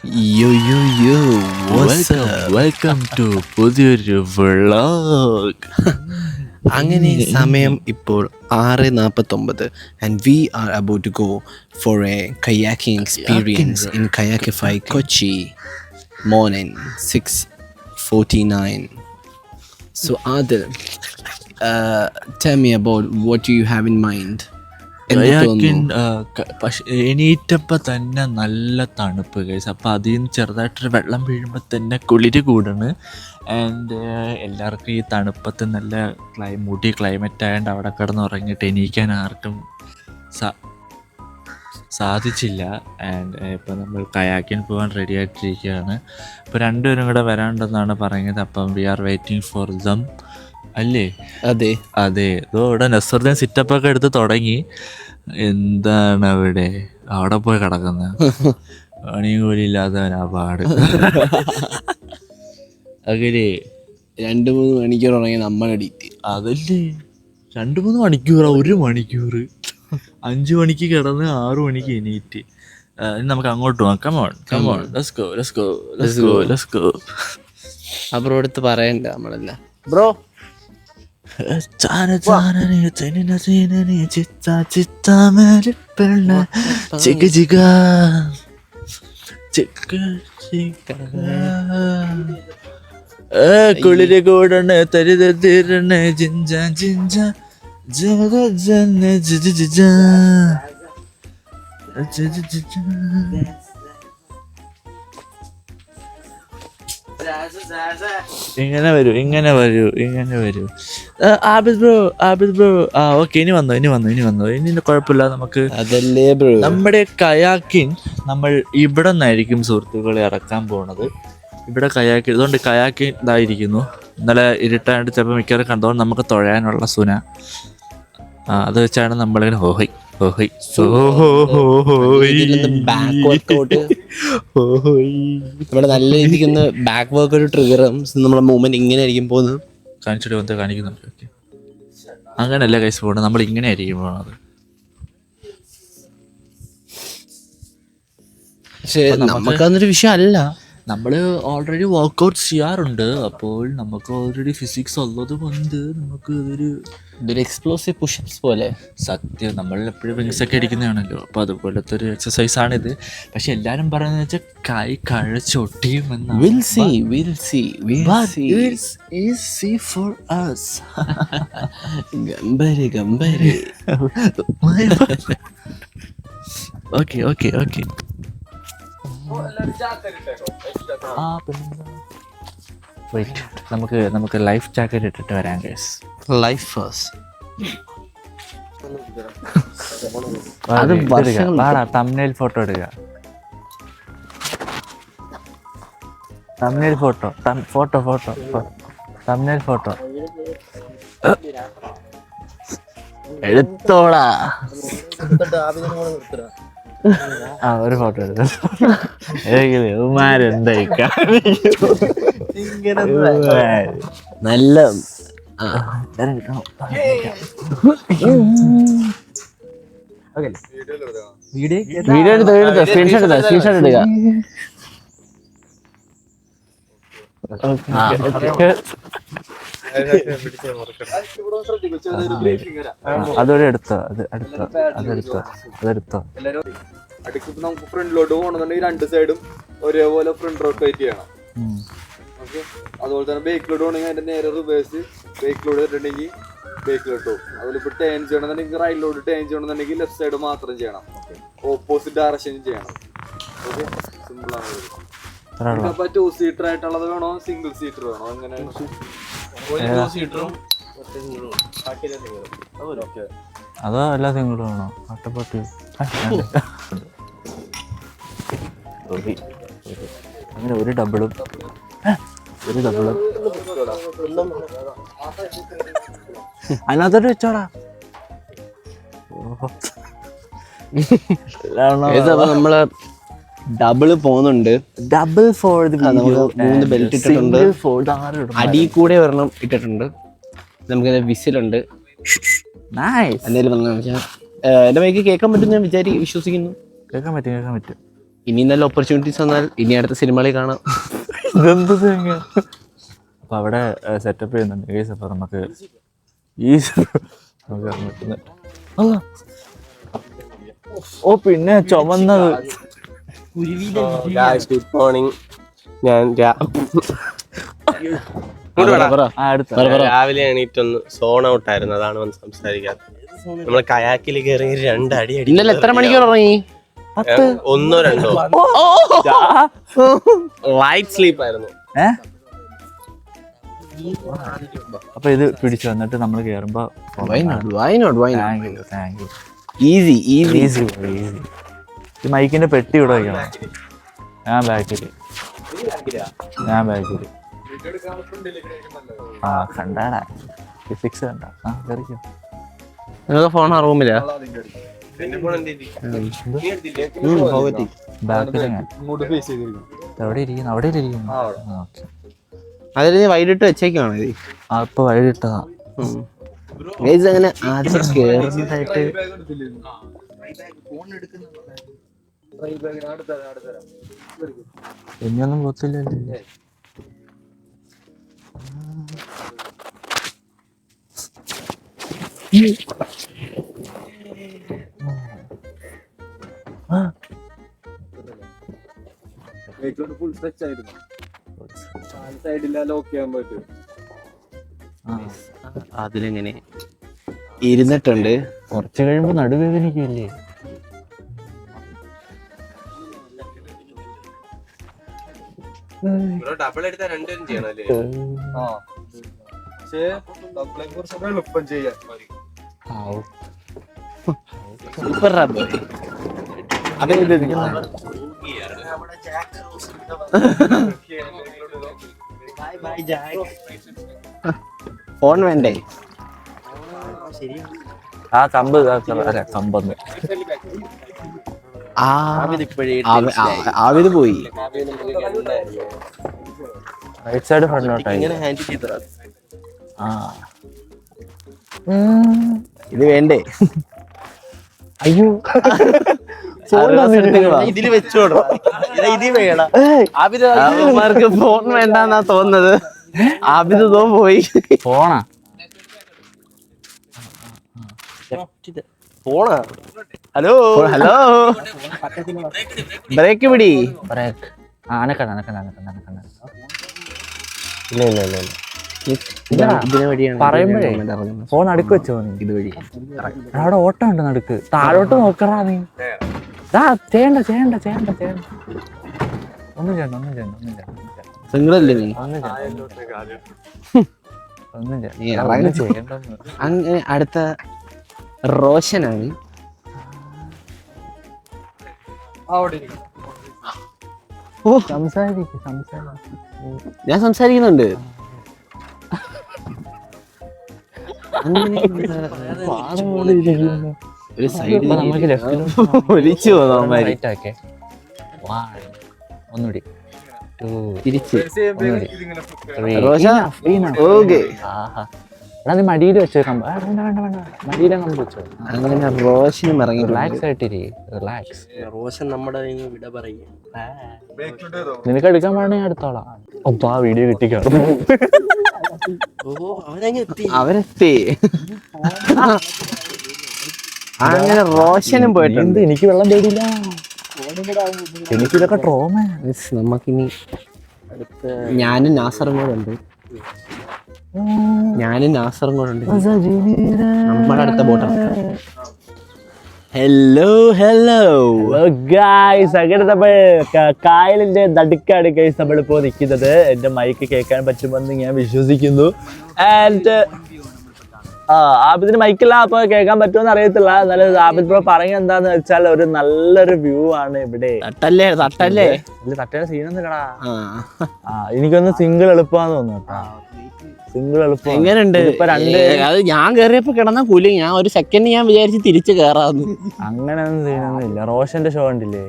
Yo yo yo, what's up? Welcome to പുതിയൊരു vlog. അങ്ങനെ സമയം ഇപ്പോൾ 6:49 and we are about to go for a kayaking experience in Kayakify Kochi. Morning 6:49. So Adil, tell me about what do you have in mind? പക്ഷെ എണീറ്റപ്പോൾ തന്നെ നല്ല തണുപ്പ് guys. അപ്പോൾ അതിൽ നിന്ന് ചെറുതായിട്ടൊരു വെള്ളം വീഴുമ്പോൾ തന്നെ കുളിര് കൂടാണ്. ആൻഡ് എല്ലാവർക്കും ഈ തണുപ്പത്ത് നല്ല മുടി ക്ലൈമറ്റ് ആയതുകൊണ്ട് അവിടെ കിടന്ന് ഉറങ്ങിയിട്ട് എണീക്കാൻ ആർക്കും സാധിച്ചില്ല. ആൻഡ് ഇപ്പോൾ നമ്മൾ കയാക്കിന് പോകാൻ റെഡി ആയിട്ടിരിക്കുകയാണ്. ഇപ്പോൾ രണ്ടുപേരും കൂടെ വരാണ്ടെന്നാണ് പറയുന്നത്. അപ്പം we are waiting for them അല്ലേ? അതെ അതെ. ഇതോ ഇവിടെ നസറുദ്ദീൻ സിറ്റപ്പൊക്കെ എടുത്ത് തുടങ്ങി. എന്താണ് അവിടെ പോയി കിടക്കുന്നത്? പണിയും കൂലി ഇല്ലാത്തവനാ പാട്. അങ്ങനെ 2-3 മണിക്കൂർ ഉറങ്ങി നമ്മളെടീറ്റ്. അതല്ലേ 2-3 മണിക്കൂറാ? 1 മണിക്കൂർ. 5 മണിക്ക് കിടന്ന് 6 മണിക്ക് എണീറ്റ്. നമുക്ക് അങ്ങോട്ട് പോകാം. Come on let's go. ബ്രോ അടുത്ത് പറയണ്ട നമ്മളല്ല ബ്രോ. കുളിര് കൂടണ തരുതീരണ ജിഞ്ച ജിഞ്ച ജന ജന ജിജ ജിജ. ഇങ്ങനെ വരൂ. ആബിദ് ബ്രോ. ഓക്കെ, ഇനി വന്നോ. ഇനി കുഴപ്പമില്ല. നമുക്ക് അതല്ലേ ബ്രോ നമ്മുടെ കയാക്കിങ് നമ്മൾ ഇവിടെ നിന്നായിരിക്കും സുഹൃത്തുക്കളെ ഇറക്കാൻ പോണത്. ഇവിടെ കയാക്കിങ്, ഇതുകൊണ്ട് കയാക്കിങ് ഇതായിരിക്കുന്നു. ഇന്നലെ ഇരുട്ടായിട്ട് ചിലപ്പോൾ മിക്കവാറും കണ്ടതുകൊണ്ട് നമുക്ക് തുഴയാനുള്ള സുന. അത് വെച്ചാണ് നമ്മളിങ്ങനെ ഹോഹോയ് ബാക്ക് വർക്കൗട്ട്. നമ്മുടെ നല്ല രീതിക്ക് ബാക്ക് വർക്കൗട്ട് ട്രിഗറും നമ്മുടെ മൂവ്മെന്റ് ഇങ്ങനെ ആയിരിക്കും പോകുന്നത്. കാണിച്ചിട്ട് വന്ന് കാണിക്കുന്നുണ്ട്. ഓക്കെ, അങ്ങനെയല്ല കൈസ് പോകണം, നമ്മൾ ഇങ്ങനെ ആയിരിക്കും പോകണത്. പക്ഷെ നമുക്കതൊരു വിഷയം അല്ല. നമ്മൾ ഓൾറെഡി വർക്കൗട്ട് ചെയ്യാറുണ്ട്. അപ്പോൾ നമുക്ക് ഓൾറെഡി ഫിസിക്സ് ഉള്ളത് കൊണ്ട് നമുക്ക് ഇതൊരു എക്സ്പ്ലോസീവ് പുഷപ്സ് പോലെ. സത്യം, നമ്മൾ എപ്പോഴും വിങ്സൊക്കെ അടിക്കുന്നതാണല്ലോ. അപ്പോൾ അതുപോലത്തെ ഒരു എക്സസൈസാണിത്. പക്ഷെ എല്ലാവരും പറയുന്നത് വെച്ചാൽ കൈ കഴച്ചൊട്ടിയുമെന്നാണ്. ഓക്കെ. നമുക്ക് ലൈഫ് ജാക്കറ്റ് ഇട്ടിട്ട് വരാം guys. Life first. Thumbnail photo എടുക്കുക. തംബ്നെയിൽ ഫോട്ടോ എടുത്തോടാ. ഒരു ഫോട്ടോ എടുത്തു. നല്ല വീഡിയോ എടുത്ത് സ്ക്രീൻഷോട്ട് എടുക്കുക. അതോടെ എടുത്തോ. അടുക്കിപ്പോ നമുക്ക് ഫ്രണ്ടിലോട്ട് പോകണമെന്നുണ്ടെങ്കിൽ 2 സൈഡും ഒരേപോലെ ഫ്രണ്ട് റൊട്ടേറ്റ് ചെയ്യണം. ഓക്കെ, അതുപോലെ തന്നെ ബേക്കിലോട്ട് പോകണമെങ്കിൽ അതിന്റെ നേരെ റിവേഴ്സ് ബേക്കിലോട്ട് ഇട്ടിട്ടുണ്ടെങ്കിൽ ബേക്കിലോട്ട് പോകും. അതുപോലെ ഇപ്പോൾ ടേൺ ചെയ്യണമെന്നുണ്ടെങ്കിൽ റൈറ്റിലോട്ട് ടേൺ ചെയ്യണമെന്നുണ്ടെങ്കിൽ ലെഫ്റ്റ് സൈഡ് മാത്രം ചെയ്യണം. ഓപ്പോസിറ്റ് ഡയറക്ഷൻ ചെയ്യണം. ഓക്കെ, സിമ്പിൾ ആണ്. അപ്പൊ 2 സീറ്റർ ആയിട്ടുള്ളത് വേണോ, സിംഗിൾ സീറ്റർ വേണോ? അങ്ങനെ 2 സീറ്ററും അതോ എല്ലാ സിംഗിളും വേണോ? അട്ടപ്പാട്ട് അങ്ങനെ ഒരു ഡബിളും അതിനകത്തോട്ട് വെച്ചോടാ. നമ്മള് ഡബിള് പോകുന്നുണ്ട്. ഡബിൾ ഫോർ 3 ബെൽറ്റ് ഇട്ടിട്ടുണ്ട്. അടി കൂടെ ഒരെണ്ണം ഇട്ടിട്ടുണ്ട്. നമുക്ക് വിസിലുണ്ട്. എന്തെങ്കിലും എന്റെ മൈക്ക് കേൾക്കാൻ പറ്റും ഞാൻ വിശ്വസിക്കുന്നു. കേൾക്കാൻ പറ്റും. ഇനി നല്ല ഓപ്പർച്യൂണിറ്റീസ് വന്നാൽ ഇനി അടുത്ത സിനിമകളിൽ കാണാം. ഇതെന്ത് തേങ്ങ. അപ്പൊ അവിടെ സെറ്റപ്പ് ചെയ്യുന്നുണ്ട് കേസ്. അപ്പൊ നമുക്ക് ഈ ഓ പിന്നെ ചുമന്നത്. Good morning. ഞാൻ രാവിലെ എണീറ്റൊന്ന് സോൺ ഔട്ട് ആയിരുന്നു, അതാണ് വന്ന് സംസാരിക്കാത്തത്. നമ്മള് കയാക്കിൽ കയറി 2 അടി അടി. ഇന്നലെ എത്ര മണിക്കൂർ ഇറങ്ങി? 1 or 2 ലൈറ്റ് സ്ലീപ്പ് ആയിരുന്നു. അപ്പൊ ഇത് പിടിച്ചു വന്നിട്ട് നമ്മൾ കേറുമ്പോ ഈസി ഈ മൈക്കിന്റെ പെട്ടി ഇവിടെ വയ്ക്കണം. ഞാൻ ബാക്കില് ആ കണ്ടാടാ ഫിസിക്സ് കണ്ട. ആ കറിക്കോ. നിങ്ങൾക്ക് ഫോൺ ആ റൂമിലാ? ബാക്കിൽ എവിടെ ഇരിക്കുന്നു? അവിടെ ഇരിക്കുന്നു. അതിൽ നീ വൈകിട്ട് വെച്ചേക്കാണ് ഇത്. അപ്പൊ വൈകിട്ടതാ അങ്ങനെ ആദ്യം കേറുന്നതായിട്ട് ഇനിയൊന്നും പോത്തില്ലല്ലേ. ഫുൾ സ്ട്രെച്ച് ആയിരുന്നു. സൈഡില്ല ലോക്ക് ചെയ്യാൻ പറ്റും. അതിലെങ്ങനെ ഇരുന്നിട്ടുണ്ട്. കുറച്ച് കഴിയുമ്പോ നടുവേദനിക്കില്ലേ? ഡബിൾ എടുത്താൽ 2 ചെയ്യണല്ലേ? പക്ഷേ ഡബിളെ കുറിച്ചൊക്കെ എളുപ്പം ചെയ്യാൻ. Super rubber. ഫോൺ വേണ്ടേ? ആ കമ്പ് കമ്പന്ന് ആവിത് പോയി. റൈറ്റ് സൈഡ് ഫ്രണ്ടോട്ടായി. ആ ഇത് വേണ്ടേ? അയ്യോ ഇതില് വെച്ചോടാ. ഇത് വേണം. അവർക്ക് ഫോൺ വേണ്ടെന്നാ തോന്നുന്നത്. ആബിദ് തോ പോയി. ഫോണാ ഫോണാ. ഹലോ ഹലോ ബ്രേക്ക് പിടി. ബ്രേക്ക് അനക്കണ്ട. ഇതിന് വഴിയാണ് പറയുമ്പോഴേ ഫോൺ നടുക്ക് വെച്ചോ. ഇത് വഴി അവിടെ ഓട്ടം ഉണ്ട് നടുക്ക്. താഴോട്ട് നോക്കറാ നീ. ചെയ്യണ്ട. ഒന്നും ചെയ്യണ്ട. സിംഗിളല്ലേ നീ? ഒന്നും ചെയ്യണ്ട. അങ്ങനെ അടുത്ത റോഷനാണ്. ഓ ഞാൻ സംസാരിക്കുന്നുണ്ട്. ഒരു സൈഡ് ഒലിച്ചു ഒന്നുകൂടി തിരിച്ച് റോഷ. ഓക്കെ എടാ നീ മടിയിൽ വെച്ചോ. വേണ്ട മടിയിലെ കമ്പ് വെച്ചോ. അങ്ങനെ റോഷനും ഇറങ്ങി. റിലാക്സ് ആയിട്ടിരി. റിലാക്സ്. റോഷൻ നമ്മുടെ വിട പറയും. നിനക്ക് എടുക്കാൻ പാടണേ ഞാൻ എടുത്തോളാം. ഒപ്പം ആ വീഡിയോ കിട്ടിക്കാണും. അവരെത്തി. അങ്ങനെ റോഷനും പോയിട്ടുണ്ട്. എനിക്ക് വെള്ളം പേടിയില്ല. എനിക്കിതൊക്കെ ട്രോമ. നമുക്കിനി ഞാനും നാസറും കൂടെ ഉണ്ട്. നമ്മുടെ അടുത്ത ബോട്ടാണ്. ഹലോ ഗായ്സ്, അങ്ങനെ നമ്മൾ കായലിന്റെ നടുക്കാണ് ഗൈസ് നമ്മളിപ്പോ നിൽക്കുന്നത്. എന്റെ മൈക്ക് കേൾക്കാൻ പറ്റുമെന്ന് ഞാൻ വിശ്വസിക്കുന്നു. ആൻഡ് ആബിദിന് മൈക്കില്ല, അപ്പൊ കേൾക്കാൻ പറ്റുമെന്ന് അറിയത്തില്ല. എന്നാലും ആബിദ് ബ്രോ പറഞ്ഞ എന്താന്ന് വെച്ചാൽ ഒരു നല്ലൊരു വ്യൂ ആണ് ഇവിടെ. തട്ടല്ലേ തട്ടേടെ സീനൊന്നും കടാ. എനിക്കൊന്ന് സിംഗിൾ എളുപ്പമാന്ന് തോന്നുന്നു കേട്ടോ. സിംഗിൾ എളുപ്പം എങ്ങനെയുണ്ട്? അത് ഞാൻ കേറിയപ്പോ കിടന്ന കൂലി. ഞാൻ ഒരു സെക്കൻഡ് ഞാൻ വിചാരിച്ച് തിരിച്ച് കേറാന്ന്. അങ്ങനെയൊന്നും സീനൊന്നുമില്ല. റോഷന്റെ ഷോ ഉണ്ടില്ലേ?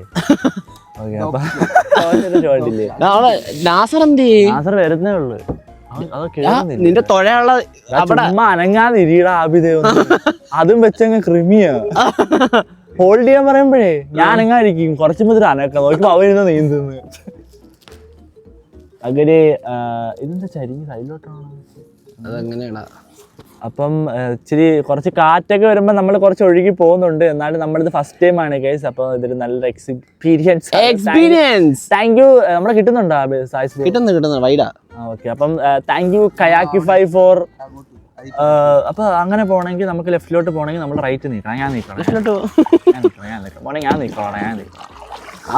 റോഷന്റെ ഷോ ഉണ്ടില്ലേ? നാസർ എന്ത്? നാസർ വരുന്നേ ഉള്ളു. നിന്റെ തൊഴയുള്ള അനങ്ങാതിരിയുടെ ആബിദേ. അതും വെച്ചങ്ങ് ക്രിമിയാ. ഹോൾഡ് ചെയ്യാൻ പറയുമ്പോഴേ ഞാൻ എങ്ങായിരിക്കും കുറച്ച് മുതൽ അനക്കം നോക്കുമ്പോ അവരുന്ന് നീന്തുന്നു. അങ്ങനെ ഇതെന്താ ചരിഞ്ഞ് സൈഡിലോട്ടാണ് അതങ്ങനെയാടാ. അപ്പം ഇച്ചിരി കുറച്ച് കാറ്റൊക്കെ വരുമ്പോൾ നമ്മൾ കുറച്ച് ഒഴുകി പോകുന്നുണ്ട്. എന്നാലും നമ്മളിത് ഫസ്റ്റ് ടൈം ആണ് ഗൈസ്. അപ്പോൾ ഇതൊരു നല്ലൊരു എക്സ്പീരിയൻസ്. Thank you. നമ്മളെ കിട്ടുന്നുണ്ടോ കിട്ടുന്നു വൈഡാ. ഓക്കെ. അപ്പം താങ്ക് യു കയാക്കിഫൈ ഫോർ. അപ്പൊ അങ്ങനെ പോകണമെങ്കിൽ നമുക്ക് ലെഫ്റ്റിലോട്ട് പോകണമെങ്കിൽ നമ്മൾ റൈറ്റ് നീക്കണം. ഞാൻ നീക്കണം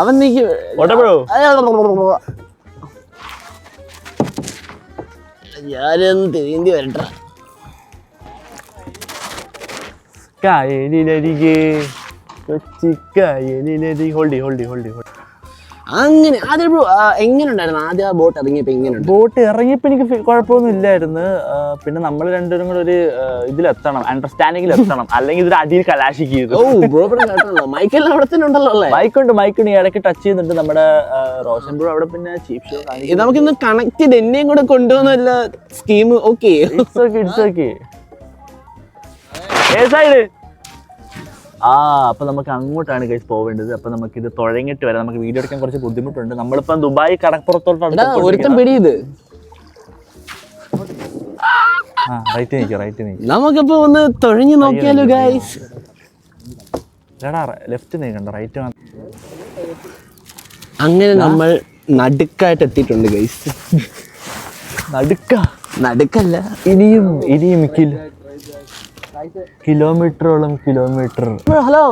അവൻ ഞാനൊന്ന് തിരിഞ്ഞു വരട്ടെ. കായലിലരികെ കൊച്ചിക്കായലിലരി. ഹോൾഡി അങ്ങനെ എങ്ങനെ ഉണ്ടായിരുന്നു ആദ്യം ആ ബോട്ട് ഇറങ്ങിയപ്പോ? എങ്ങനെയുണ്ട് ബോട്ട് ഇറങ്ങിയപ്പോ? എനിക്ക് കുഴപ്പമൊന്നും ഇല്ലായിരുന്നു. പിന്നെ നമ്മൾ രണ്ടുപേരും കൂടെ ഒരു ഇതിലെത്തണം, അണ്ടർസ്റ്റാൻഡിങ്ങിൽ എത്തണം, അല്ലെങ്കിൽ ഇതൊരു അടിയിൽ കലാശിക്കും. മൈക്കെല്ലാം അവിടെ തന്നെ ഉണ്ടല്ലോ അല്ലേ? മൈക്കുണ്ട് ഇടയ്ക്ക് ടച്ച് ചെയ്യുന്നുണ്ട് നമ്മുടെ റോഷൻ ബ്രോ അവിടെ. പിന്നെ ചീഫ് ഷോ നമുക്കിന്ന് കണക്ട് ചെയ്ത് എന്നെയും കൂടെ കൊണ്ടുപോകുന്നല്ല സ്കീം. Okay side. അപ്പൊ നമുക്ക് അങ്ങോട്ടാണ് ഗൈസ് പോവേണ്ടത്. അപ്പൊ നമുക്ക് ഇത് തുഴങ്ങിട്ട് വരാം. നമുക്ക് വീഡിയോ എടുക്കാൻ കുറച്ച് ബുദ്ധിമുട്ടുണ്ട്. നമ്മളിപ്പം ദുബായ് കടപ്പുറത്തോട്ടാണ്. ഒരുത്തം പിടിയത്. റൈറ്റ് നീക്കി. നമുക്കിപ്പോ ഒന്ന് തുഴഞ്ഞു നോക്കിയാലോ ഗൈസ്. Left നീക്കണ്ട, right. അങ്ങനെ നമ്മൾ നടുക്കായിട്ട് എത്തിയിട്ടുണ്ട് ഗൈസ്. നടുക്കല്ല, ഇനിയും കിലോമീറ്ററോളം. ഹലോ.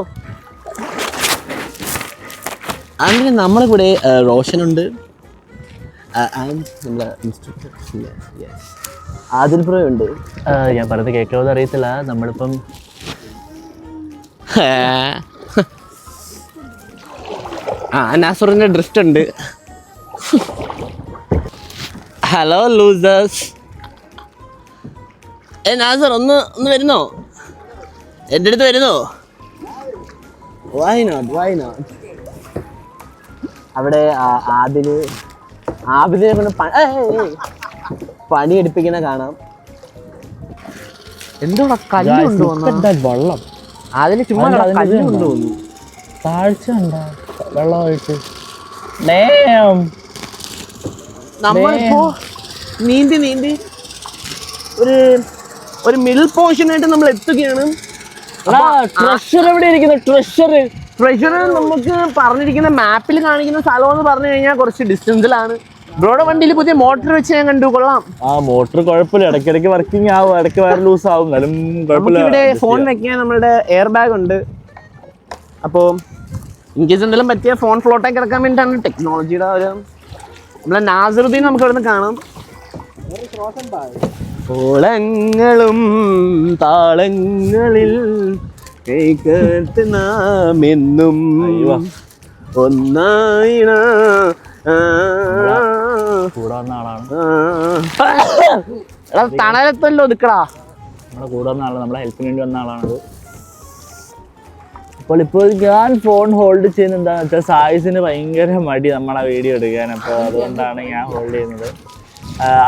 അങ്ങനെ നമ്മളെ കൂടെ റോഷനുണ്ട്, നമ്മളെ ആദിൽ ബ്രോ ഉണ്ട്. ഞാൻ പറഞ്ഞത് കേൾക്കാവോ അറിയത്തില്ല. നമ്മളിപ്പം നാസറിന്റെ ഡ്രിഫ്റ്റ് ഉണ്ട്. Hello losers. നാസർ ഒന്ന് വരുന്നോ? എൻ്റെ അടുത്ത് വരുന്നോ? Why not. അവിടെ ആബിദിനെ കൊണ്ട് പണി എടുപ്പിക്കുന്ന കാണാം. എന്തോടാ കല്ലുണ്ടോ? വെള്ളം അതിന് ചുമ്മാ കല്ലുണ്ടോ? താഴ്ച ഉണ്ടോ വെള്ളമായിട്ട്? നമ്മളിപ്പോ നീന്തി ഒരു മിഡിൽ പോർഷനായിട്ട് നമ്മൾ എത്തുകയാണ്. ട്രഷർ എവിടെ ഇരിക്കുന്നു? ട്രഷർ നമുക്ക് പറഞ്ഞിരിക്കുന്ന മാപ്പിൽ കാണിക്കുന്ന സ്ഥലം എന്ന് പറഞ്ഞു കഴിഞ്ഞാൽ കുറച്ച് ഡിസ്റ്റൻസിലാണ്. ബ്രോയുടെ വണ്ടിയിൽ പുതിയ മോട്ടർ വെച്ച് ഞാൻ കണ്ടു. കൊള്ളാം. മോട്ടർ കുഴപ്പമില്ല, ഇടയ്ക്കിടയ്ക്ക് വർക്കിംഗ് ആവും, ഇടയ്ക്ക് വയർ ലൂസ് ആവും. ഇവിടെ ഫോൺ വെക്കാൻ നമ്മളുടെ എയർ ബാഗ് ഉണ്ട്. അപ്പോൾ ഇൻകേസ് എന്തെങ്കിലും പറ്റിയ ഫോൺ ഫ്ലോട്ടാക്കി കിടക്കാൻ വേണ്ടിയിട്ടാണ് ടെക്നോളജിയുടെ ഒരു. നമ്മളെ നാസറുദ്ദീൻ നമുക്ക് അവിടെ നിന്ന് കാണാം. ഓളങ്ങളും താളങ്ങളിൽ കേട്ട് നാം എന്നും ഒന്നായിണ. തണലത്തല്ലോ ഒതുക്കടാ. നമ്മളെ കൂടെ വന്ന ആളാണ്, നമ്മളെ ഹെൽപ്പിന് വേണ്ടി വന്ന ആളാണത്. ഇപ്പോൾ ഞാൻ ഫോൺ ഹോൾഡ് ചെയ്യുന്നത് എന്താണെന്ന് വെച്ചാൽ സായിസിന് ഭയങ്കര മടി നമ്മളെ വീഡിയോ എടുക്കാൻ. അപ്പോൾ അതുകൊണ്ടാണ് ഞാൻ ഹോൾഡ് ചെയ്യുന്നത്.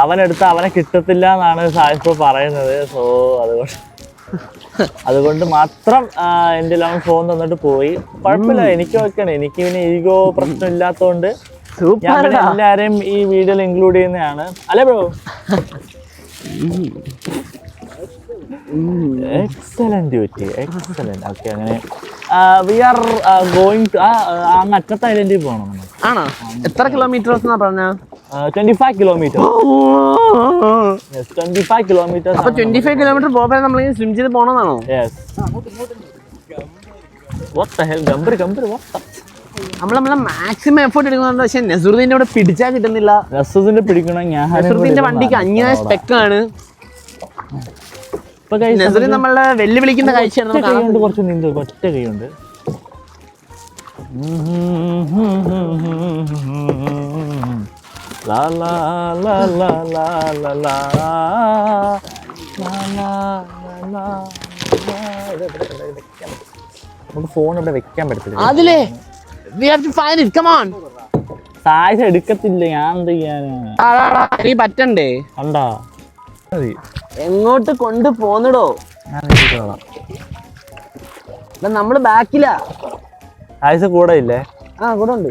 അവനെടുത്ത് അവനെ കിട്ടത്തില്ല എന്നാണ് സായിസ് ഇപ്പോൾ പറയുന്നത്. സോ അതുകൊണ്ട് മാത്രം എൻ്റെ എല്ലാം ഫോൺ തന്നിട്ട് പോയി. കുഴപ്പമില്ല, എനിക്ക് വെക്കണം. എനിക്ക് പിന്നെ ഈഗോ പ്രശ്നം ഇല്ലാത്തതുകൊണ്ട് ഞാൻ എല്ലാവരെയും ഈ വീഡിയോയിൽ ഇൻക്ലൂഡ് ചെയ്യുന്നതാണ്. അല്ലേ ബ്രോ? എക്സലന്റ്. ഓക്കെ. അങ്ങനെ വി ആർ ഗോയിങ് ടു അങ്ങ് അറ്റത്തെ ഐലൻഡിൽ പോകണം. ആണോ? എത്ര കിലോമീറ്റേഴ്സ് എന്നാ പറഞ്ഞ? 25 കിലോമീറ്റർ. 25 കിലോമീറ്റർ. അപ്പൊ 25 കിലോമീറ്റർ പോകുമ്പോൾ നമ്മൾ സ്വിം ചെയ്ത് പോകണമെന്നാണോ? നമ്മളെ മാക്സിമം എഫേർട്ട് എടുക്കുന്നുണ്ട്. പക്ഷെ നസറുദ്ദീന്റെ ഇവിടെ പിടിച്ചാൽ കിട്ടുന്നില്ല. നസറുദ്ദീന്റെ പിടിക്കണം. നസറുദ്ദീന്റെ വണ്ടിക്ക് 500 സ്പെക്കാണ്. നസറുദ്ദീൻ നമ്മളെ വെല്ലുവിളിക്കുന്ന കാഴ്ചയാണ്. കുറച്ച് നീന്ത്, ഒറ്റ കൈയുണ്ട്. നമുക്ക് ഫോൺ ഇവിടെ വെക്കാൻ പറ്റത്തില്ല. അതിലേ we have to find it, come on. സായിസ് എടുക്കത്തില്ല. ഞാൻ എന്ത് ചെയ്യാനാ? നീ പറ്റണ്ടേ? കണ്ടാ എങ്ങോട്ട് കൊണ്ട് പോന്നിടോ? ഞാൻ എടുത്തോളാം. നമ്മള് ബാക്കിലാ. ആയുസ് കൂടെ ഇല്ലേ? ആ കൂടെ ഉണ്ട്.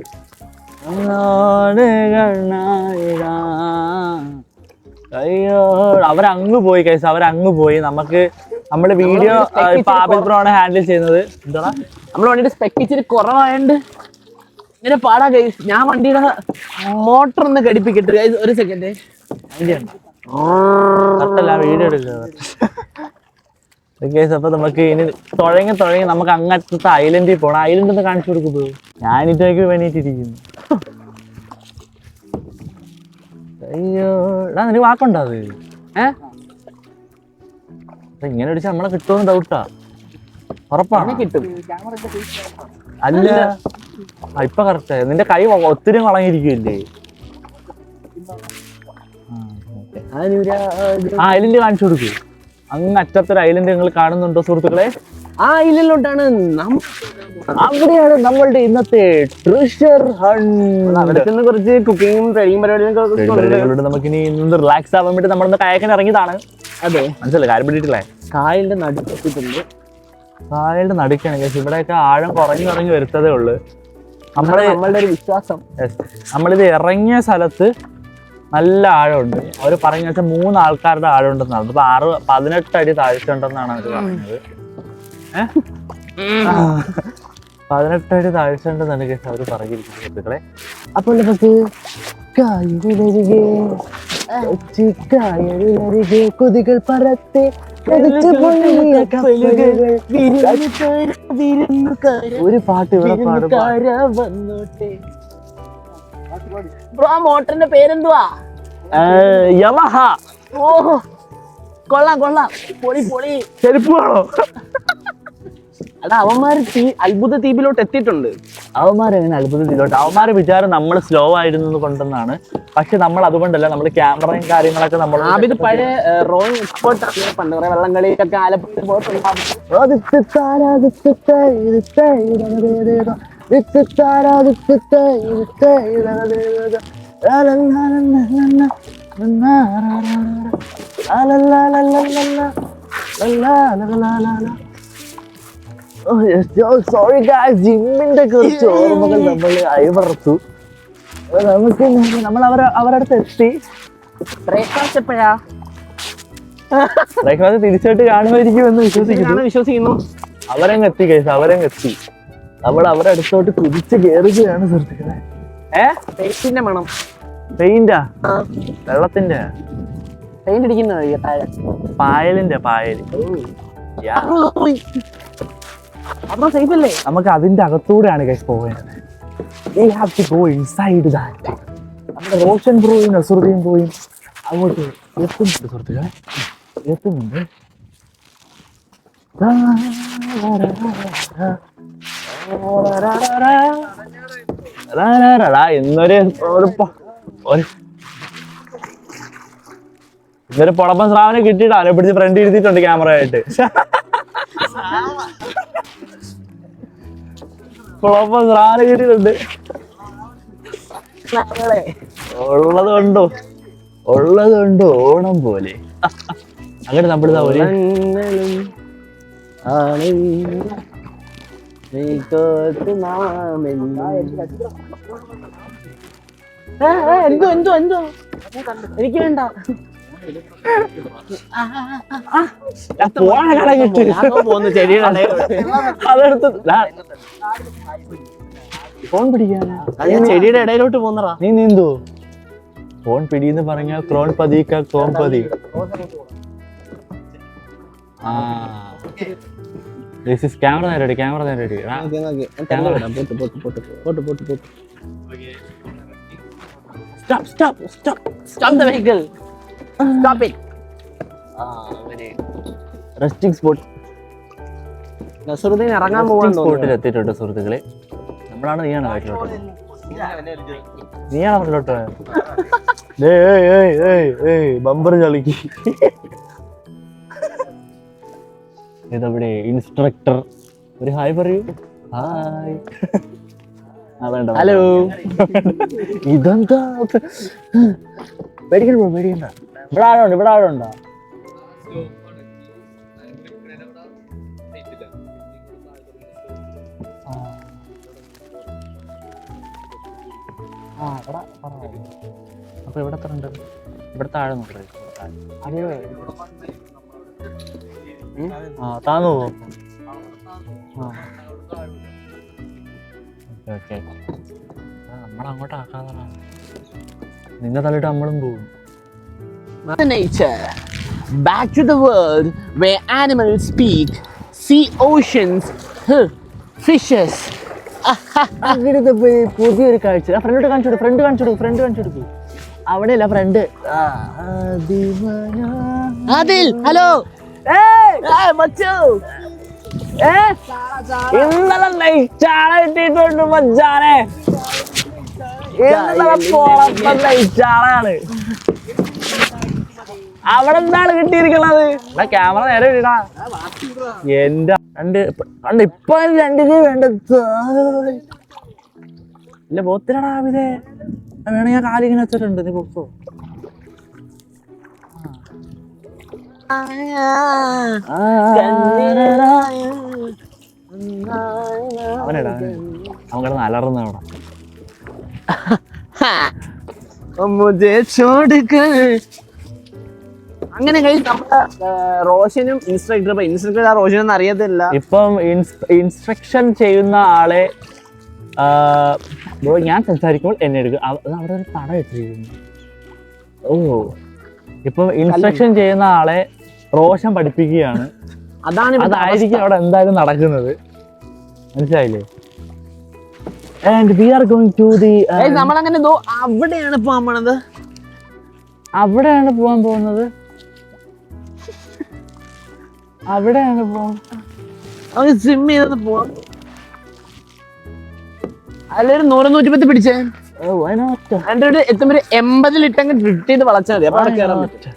അയ്യോ അവരങ്ങ് പോയി കൈസ്, അവരങ്ങ് പോയി. നമ്മള് വീഡിയോ ഇപ്പൊ ആബിൽ ബ്രോ ആണ് ഹാൻഡിൽ ചെയ്യുന്നത്. എന്താ നമ്മള് വണ്ടിയുടെ സ്പെക്ക് ഇച്ചിരി കുറവായോണ്ട് ഇങ്ങനെ പാടാ കൈസ്. ഞാൻ വണ്ടിയുടെ മോട്ടർ ഒന്ന് ഘടിപ്പിക്കട്ടെ ഗൈസ്, ഒരു സെക്കൻഡ്. വീഡിയോ എടുക്കുക. അപ്പൊ നമുക്ക് ഇനി തുടങ്ങി നമുക്ക് അങ്ങനത്തെ ഐലൻഡിൽ പോണം. ഐലൻഡ് ഒന്ന് കാണിച്ചു കൊടുക്കുമ്പോ ഞാനിട്ടേക്ക് വേണ്ടിയിട്ടിരിക്കുന്നു. അയ്യോ നിനക്ക് വാക്കുണ്ടോ അത്? ഇങ്ങനെ അടിച്ചാൽ നമ്മളെ കിട്ടുമെന്ന് ഡൗട്ടാ. ഉറപ്പാണ് കിട്ടും. അല്ല ഇപ്പൊ കറക്റ്റ്. നിന്റെ കൈ ഒത്തിരി വളങ്ങിയിരിക്കുമല്ലേ? ആ ഐലൻഡ് കാണിച്ചു കൊടുക്കൂ. അങ്ങ് അറ്റത്തൊരു ഐലൻഡ് നിങ്ങൾ കാണുന്നുണ്ടോ സുഹൃത്തുക്കളെ? ആ ഐലൻഡിലോട്ടാണ് അവിടെയാണ് നമ്മളുടെ ഇന്നത്തെ ട്രഷർ ഹണ്ട്. അവിടെ നിന്ന് കുറച്ച് കുക്കിങ്ങും ട്രെയിനിങ് പരിപാടികളും നമുക്കിനി ഇന്ന് റിലാക്സ് ആവാൻ വേണ്ടി നമ്മളിന്ന് കയാക്കിന് ഇറങ്ങിയതാണ്. അതെ, മനസ്സിലായി കാര്യം പിടിയിട്ടില്ലേ? കായലിന്റെ നടുക്കെത്തിയിട്ടുണ്ട്. കായലിന്റെ നടുക്കാണ് കേസ്. ഇവിടെയൊക്കെ ആഴം കുറഞ്ഞു വരുത്തതേ ഉള്ളു. നമ്മളുടെ ഒരു വിശ്വാസം. നമ്മളിത് ഇറങ്ങിയ സ്ഥലത്ത് നല്ല ആഴമുണ്ട്. അവർ പറഞ്ഞ വെച്ചാൽ 3 ആൾക്കാരുടെ ആഴം ഉണ്ടെന്നാണ്. ഇപ്പൊ 18 അടി താഴ്ച ഉണ്ടെന്നാണ് അവർ പറഞ്ഞത്. 18 അടി താഴ്ച ഉണ്ടെന്നാണ് കേസ് അവർ പറഞ്ഞിരിക്കുന്നത് സുഹൃത്തുക്കളെ. അപ്പോൾ നമുക്ക് കൊതികൾ പറത്തെ ഒരു പാട്ട് ഇവിടെ പാടും. ബ്രോ മോട്ടറിന്റെ പേരെന്തുവാ? യമഹ. ഓഹോ കൊള്ളാം പൊളി ചെരുപ്പ് വേണോ? അടാ അവന്മാര് അത്ഭുത ദ്വീപിലോട്ട് എത്തിയിട്ടുണ്ട്. അവന്മാരെങ്ങനെ അത്ഭുതത്തിലോട്ട്? അവന്മാരെ വിചാരം നമ്മൾ സ്ലോ ആയിരുന്നു കൊണ്ടെന്നാണ്. പക്ഷെ നമ്മൾ അതുകൊണ്ടല്ല, നമ്മൾ ക്യാമറയും കാര്യങ്ങളൊക്കെ നമ്മൾ ഇത് പഴയ റോയിങ് എക്സ്പേർട്ട് ആണ്. പണ്ട് കുറെ വള്ളം കളിയൊക്കെ ആലപ്പുഴ സോറി ഗായ്സ്, ജിമ്മിന്റെ കുറച്ച് ഓർമ്മകൾ നമ്മൾ അയവർത്തു. നമുക്ക് നമ്മൾ അവരടുത്ത് എത്തി. ബ്രേക്ക്ഫാസ്റ്റ് എപ്പോഴാ? ബ്രേക്ക്ഫാസ്റ്റ് തിരിച്ചായിട്ട് കാണുമായിരിക്കുമെന്ന് വിശ്വസിക്കുന്നു. അവരങ്ങ് എത്തി ഗൈസ്, അവരങ്ങ് എത്തി. നമ്മൾ അവരുടെ അടുത്തോട്ട് കുതിച്ച് കയറുകയാണ് സുഹൃത്തുക്കളെ. പെയിന്റിന്റെ മണം. പെയിന്റാ? വെള്ളത്തിന്റെ പെയിന്റ് അടിക്കുന്ന പായലിന്റെ പായൽ. അപ്പൊ സേഫ് അല്ലേ? നമുക്ക് അതിന്റെ അകത്തൂടെയാണ് ഗൈസ് പോവേണ്ടത്. We have to go inside that. നമ്മുടെ റോഷൻ ബ്രോയും നസറുദ്ദീൻ ബ്രോയും അങ്ങോട്ട് എത്തുന്നുണ്ട് സുഹൃത്തുക്കളെ, എത്തുന്നുണ്ട്. ഇന്നൊരു പൊളപ്പൻ സ്രാവിനെ കിട്ടിയിട്ട് അവനെ പിടിച്ച് ഫ്രണ്ട് ഇരുത്തിയിട്ടുണ്ട് ക്യാമറ ആയിട്ട്. പൊളപ്പൻ സ്രാവിനെ കിട്ടിയിട്ടുണ്ട്. ഉള്ളതുണ്ടോ ഓണം പോലെ. അങ്ങനെ നമ്മളിതാ ഒരു എന്തോ എനിക്ക് വേണ്ട. അതെടുത്ത് ഫോൺ പിടിക്കാനാ ചെടിയുടെ ഇടയിലോട്ട് പോന്നറാ. നീ നീന്തോ? ഫോൺ പിടിയെന്ന് പറഞ്ഞാൽ ക്രോൺ പതിക്ക ക്രോൺ പതി. ക്യാമറ നേരടി, ക്യാമറ നേരടി. റെസ്റ്റിംഗ് സ്പോട്ട് നസറുദ്ദീൻ ഇറങ്ങാൻ പോകാൻ സ്പോട്ടിൽ എത്തിയിട്ടുണ്ട് സുഹൃത്തുക്കളെ. നമ്മളാണ് നീയാണ് വീട്ടിലോട്ട്, നീയാണ് വീട്ടിലോട്ട്. ബമ്പർ ചളിക്ക്. ഇതവിടെ ഇൻസ്ട്രക്ടർ. ഒരു ഹായ് പറയൂ. ഹായ്. ഹലോ. ഇതെന്താ? പേടിക്കണ്ട ബ്രോ, പേടിക്കണ്ട. ഇവിടെ ആളുണ്ട്, ഇവിടെ ആളുണ്ടോ? അപ്പൊ ഇവിടെ എത്ര ഉണ്ട്? ഇവിടെ താഴെ നോക്കേ. താന്നു പോകും. ഓക്കെ നമ്മളങ്ങോട്ട് ആക്കാതാണ്. നിന്നെ തള്ളിട്ട് നമ്മളും പോകും. Nature. Back to the world where animals speak, see oceans, fishes. അവിടുത്തെ പുതിയൊരു കാഴ്ച. ഫ്രണ്ട് കാണിച്ചു കൊടുക്കും. അവിടെയല്ല ഫ്രണ്ട്. Adil, hello. മച്ചു. ഇന്നലെ നെയ്ച്ചാള കിട്ടിയിട്ടുണ്ട് മച്ചാനെ. ഇന്നലെ പൊളപ്പം നെയ്ച്ചാളാണ്. അവിടെ എന്താണ് കിട്ടിയിരിക്കണത്? ക്യാമറ നേരെ ഇടാ. എന്റെ കണ്ട് ഇപ്പൊ 2 രൂപ വേണ്ടത് ഇല്ല. പോത്തിനടാ ഇതേ വേണേ ഞാൻ കാലിങ്ങനെ വെച്ചിട്ടുണ്ട്. നീ പോക്കോ. അവനെടാ അവൻ കിടന്ന് അലറുന്ന അവിടെ. അങ്ങനെ റോഷനും ഇൻസ്ട്രക്ടർ റോഷനും അറിയത്തില്ല. ഇപ്പം ഇൻസ്ട്രക്ഷൻ ചെയ്യുന്ന ആളെ ഞാൻ സംസാരിക്കുമ്പോൾ എന്നെ എടുക്കും. അവിടെ ഒരു തട ഇട്ടിരിക്കുന്നു. ഓ ഇപ്പം ഇൻസ്ട്രക്ഷൻ ചെയ്യുന്ന ആളെ റോഷൻ പഠിപ്പിക്കുകയാണ്. അതായിരിക്കും അവിടെ എന്തായാലും നടക്കുന്നത്. മനസ്സിലായില്ലേ? And we are going to the നമ്മളങ്ങനെ അവിടെയാണ് പോകാൻ പോണത്. അവിടെയാണ് പോകാൻ പോകുന്നത്. സ്വിം ചെയ്ത് പോവാം. അതിലൊരു 100-110 പിടിച്ചേ. എന്റെ ഒരു എത്തുമ്പോ 80 ലിട്ടങ്ങ് ഡ്രിഫ്റ്റ് ചെയ്ത് വളച്ചാൽ മതി. അപ്പൊ അവിടെ കയറാൻ പറ്റും.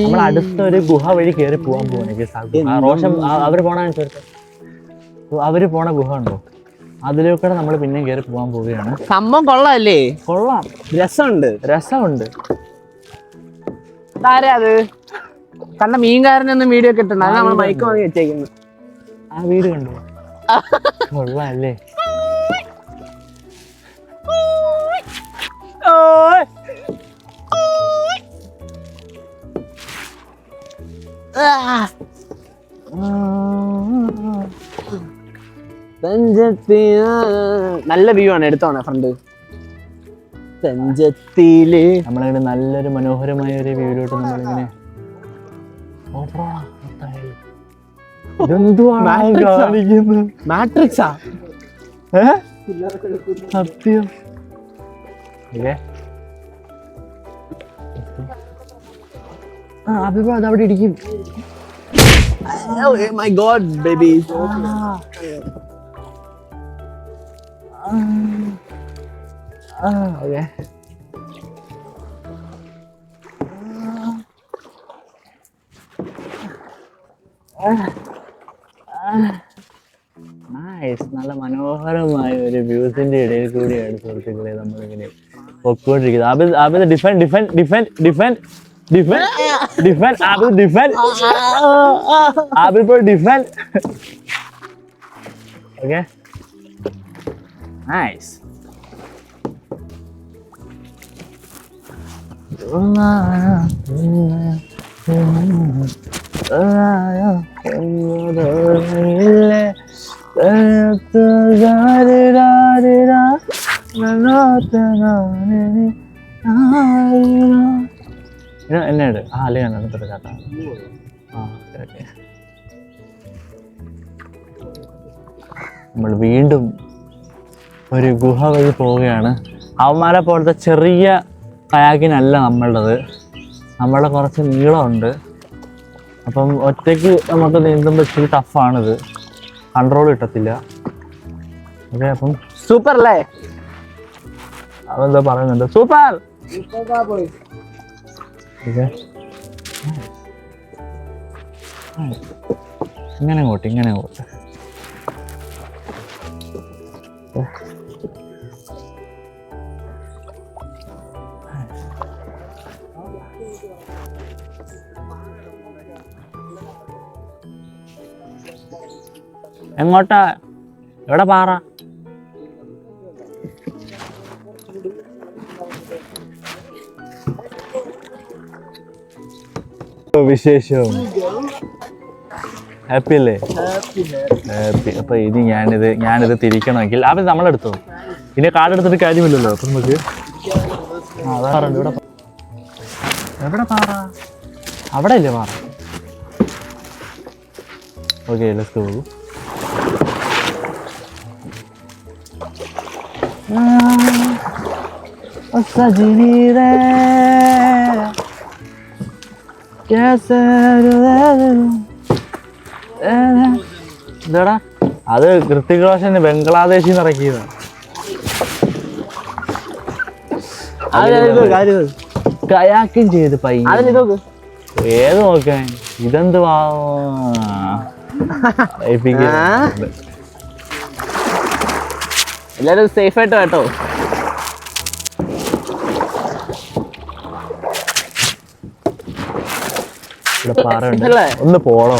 നമ്മൾ അടുത്തൊരു ഗുഹ വഴി കയറി പോകാൻ പോവാണ്. റോഷൻ അവര് പോണ ഗുഹ ഉണ്ടോ? അതിലൂടെ നമ്മൾ പിന്നെയും കയറി പോകാൻ പോവുകയാണ്. സംഭവം കൊള്ളാല്ലേ? കൊള്ളാം. രസമുണ്ട്. ആരാ അത്? കണ്ട മീൻകാരനൊന്നും വീഡിയോ ഒക്കെ ഇട്ടുണ്ട്. അത് നമ്മൾ മൈക്ക് വാങ്ങി വെച്ചേക്കുന്നു. ആ വീട് കണ്ടോ? കൊള്ളാം അല്ലേ? നല്ല വ്യൂ ആണ്. എടുത്തോണേ ഫ്രണ്ട്. തഞ്ചത്തില് നമ്മളിങ്ങനെ നല്ലൊരു മനോഹരമായ ഒരു വ്യൂയിലോട്ട് നമ്മളിങ്ങനെ മാട്രിക്സാ സത്യം. അഭിപ്രായം അവിടെ ഇരിക്കും. Oh my god, baby. Okay. Nice. നല്ല മനോഹരമായ ഒരു വ്യൂസിന്റെ ഇടയിൽ കൂടിയാണ് സുഹൃത്തുക്കളെ നമ്മളിങ്ങനെ പൊക്കോണ്ടിരിക്കുന്നത്. ആബിദ് ഡിഫെൻഡ്. Okay. Nice. എന്നോട് അല്ലയാണ് കേട്ടോ. നമ്മൾ വീണ്ടും ഒരു ഗുഹ വഴി പോവുകയാണ്. അവന്മാരെ പോലത്തെ ചെറിയ കയാക്കിനല്ല നമ്മളുടേത്. നമ്മളുടെ കുറച്ച് നീളമുണ്ട്. അപ്പം ഒറ്റയ്ക്ക് നമുക്ക് നീന്തുമ്പോൾ ഇച്ചിരി ടഫാണിത്. കൺട്രോൾ കിട്ടത്തില്ല. ഓക്കെ. അപ്പം സൂപ്പർ അല്ലേ? അതെന്താ പറയുന്നുണ്ട്? സൂപ്പർ. ഇങ്ങനെ അങ്ങോട്ട് എങ്ങോട്ടാ? എവിടെ പാറ? വിശേഷം ഹാപ്പി അല്ലേ? ഹാപ്പി. അപ്പൊ ഇനി ഞാനിത് തിരിക്കണമെങ്കിൽ അവൻ നമ്മളെടുത്തോ? ഇനി കാർഡ് എടുത്തിട്ട് കാര്യമില്ലല്ലോ. അപ്പൊ നമുക്ക് എവിടെ പാറ? അവിടെ ഇല്ലേ പാറ? Okay, let's go. എന്താടാ അത്? ഋത്തിക് റോഷൻ ബംഗ്ലാദേശിൽ നിന്ന് ഇറക്കിയതാണ്. കയാക്കിങ് ചെയ്ത് ഏത് നോക്കാൻ? ഇതെന്തുവാ? എല്ലാരും സേഫ് ആയിട്ട് കേട്ടോ. ഇവിടെ പാറയുണ്ട്, ഒന്ന് പോണോ?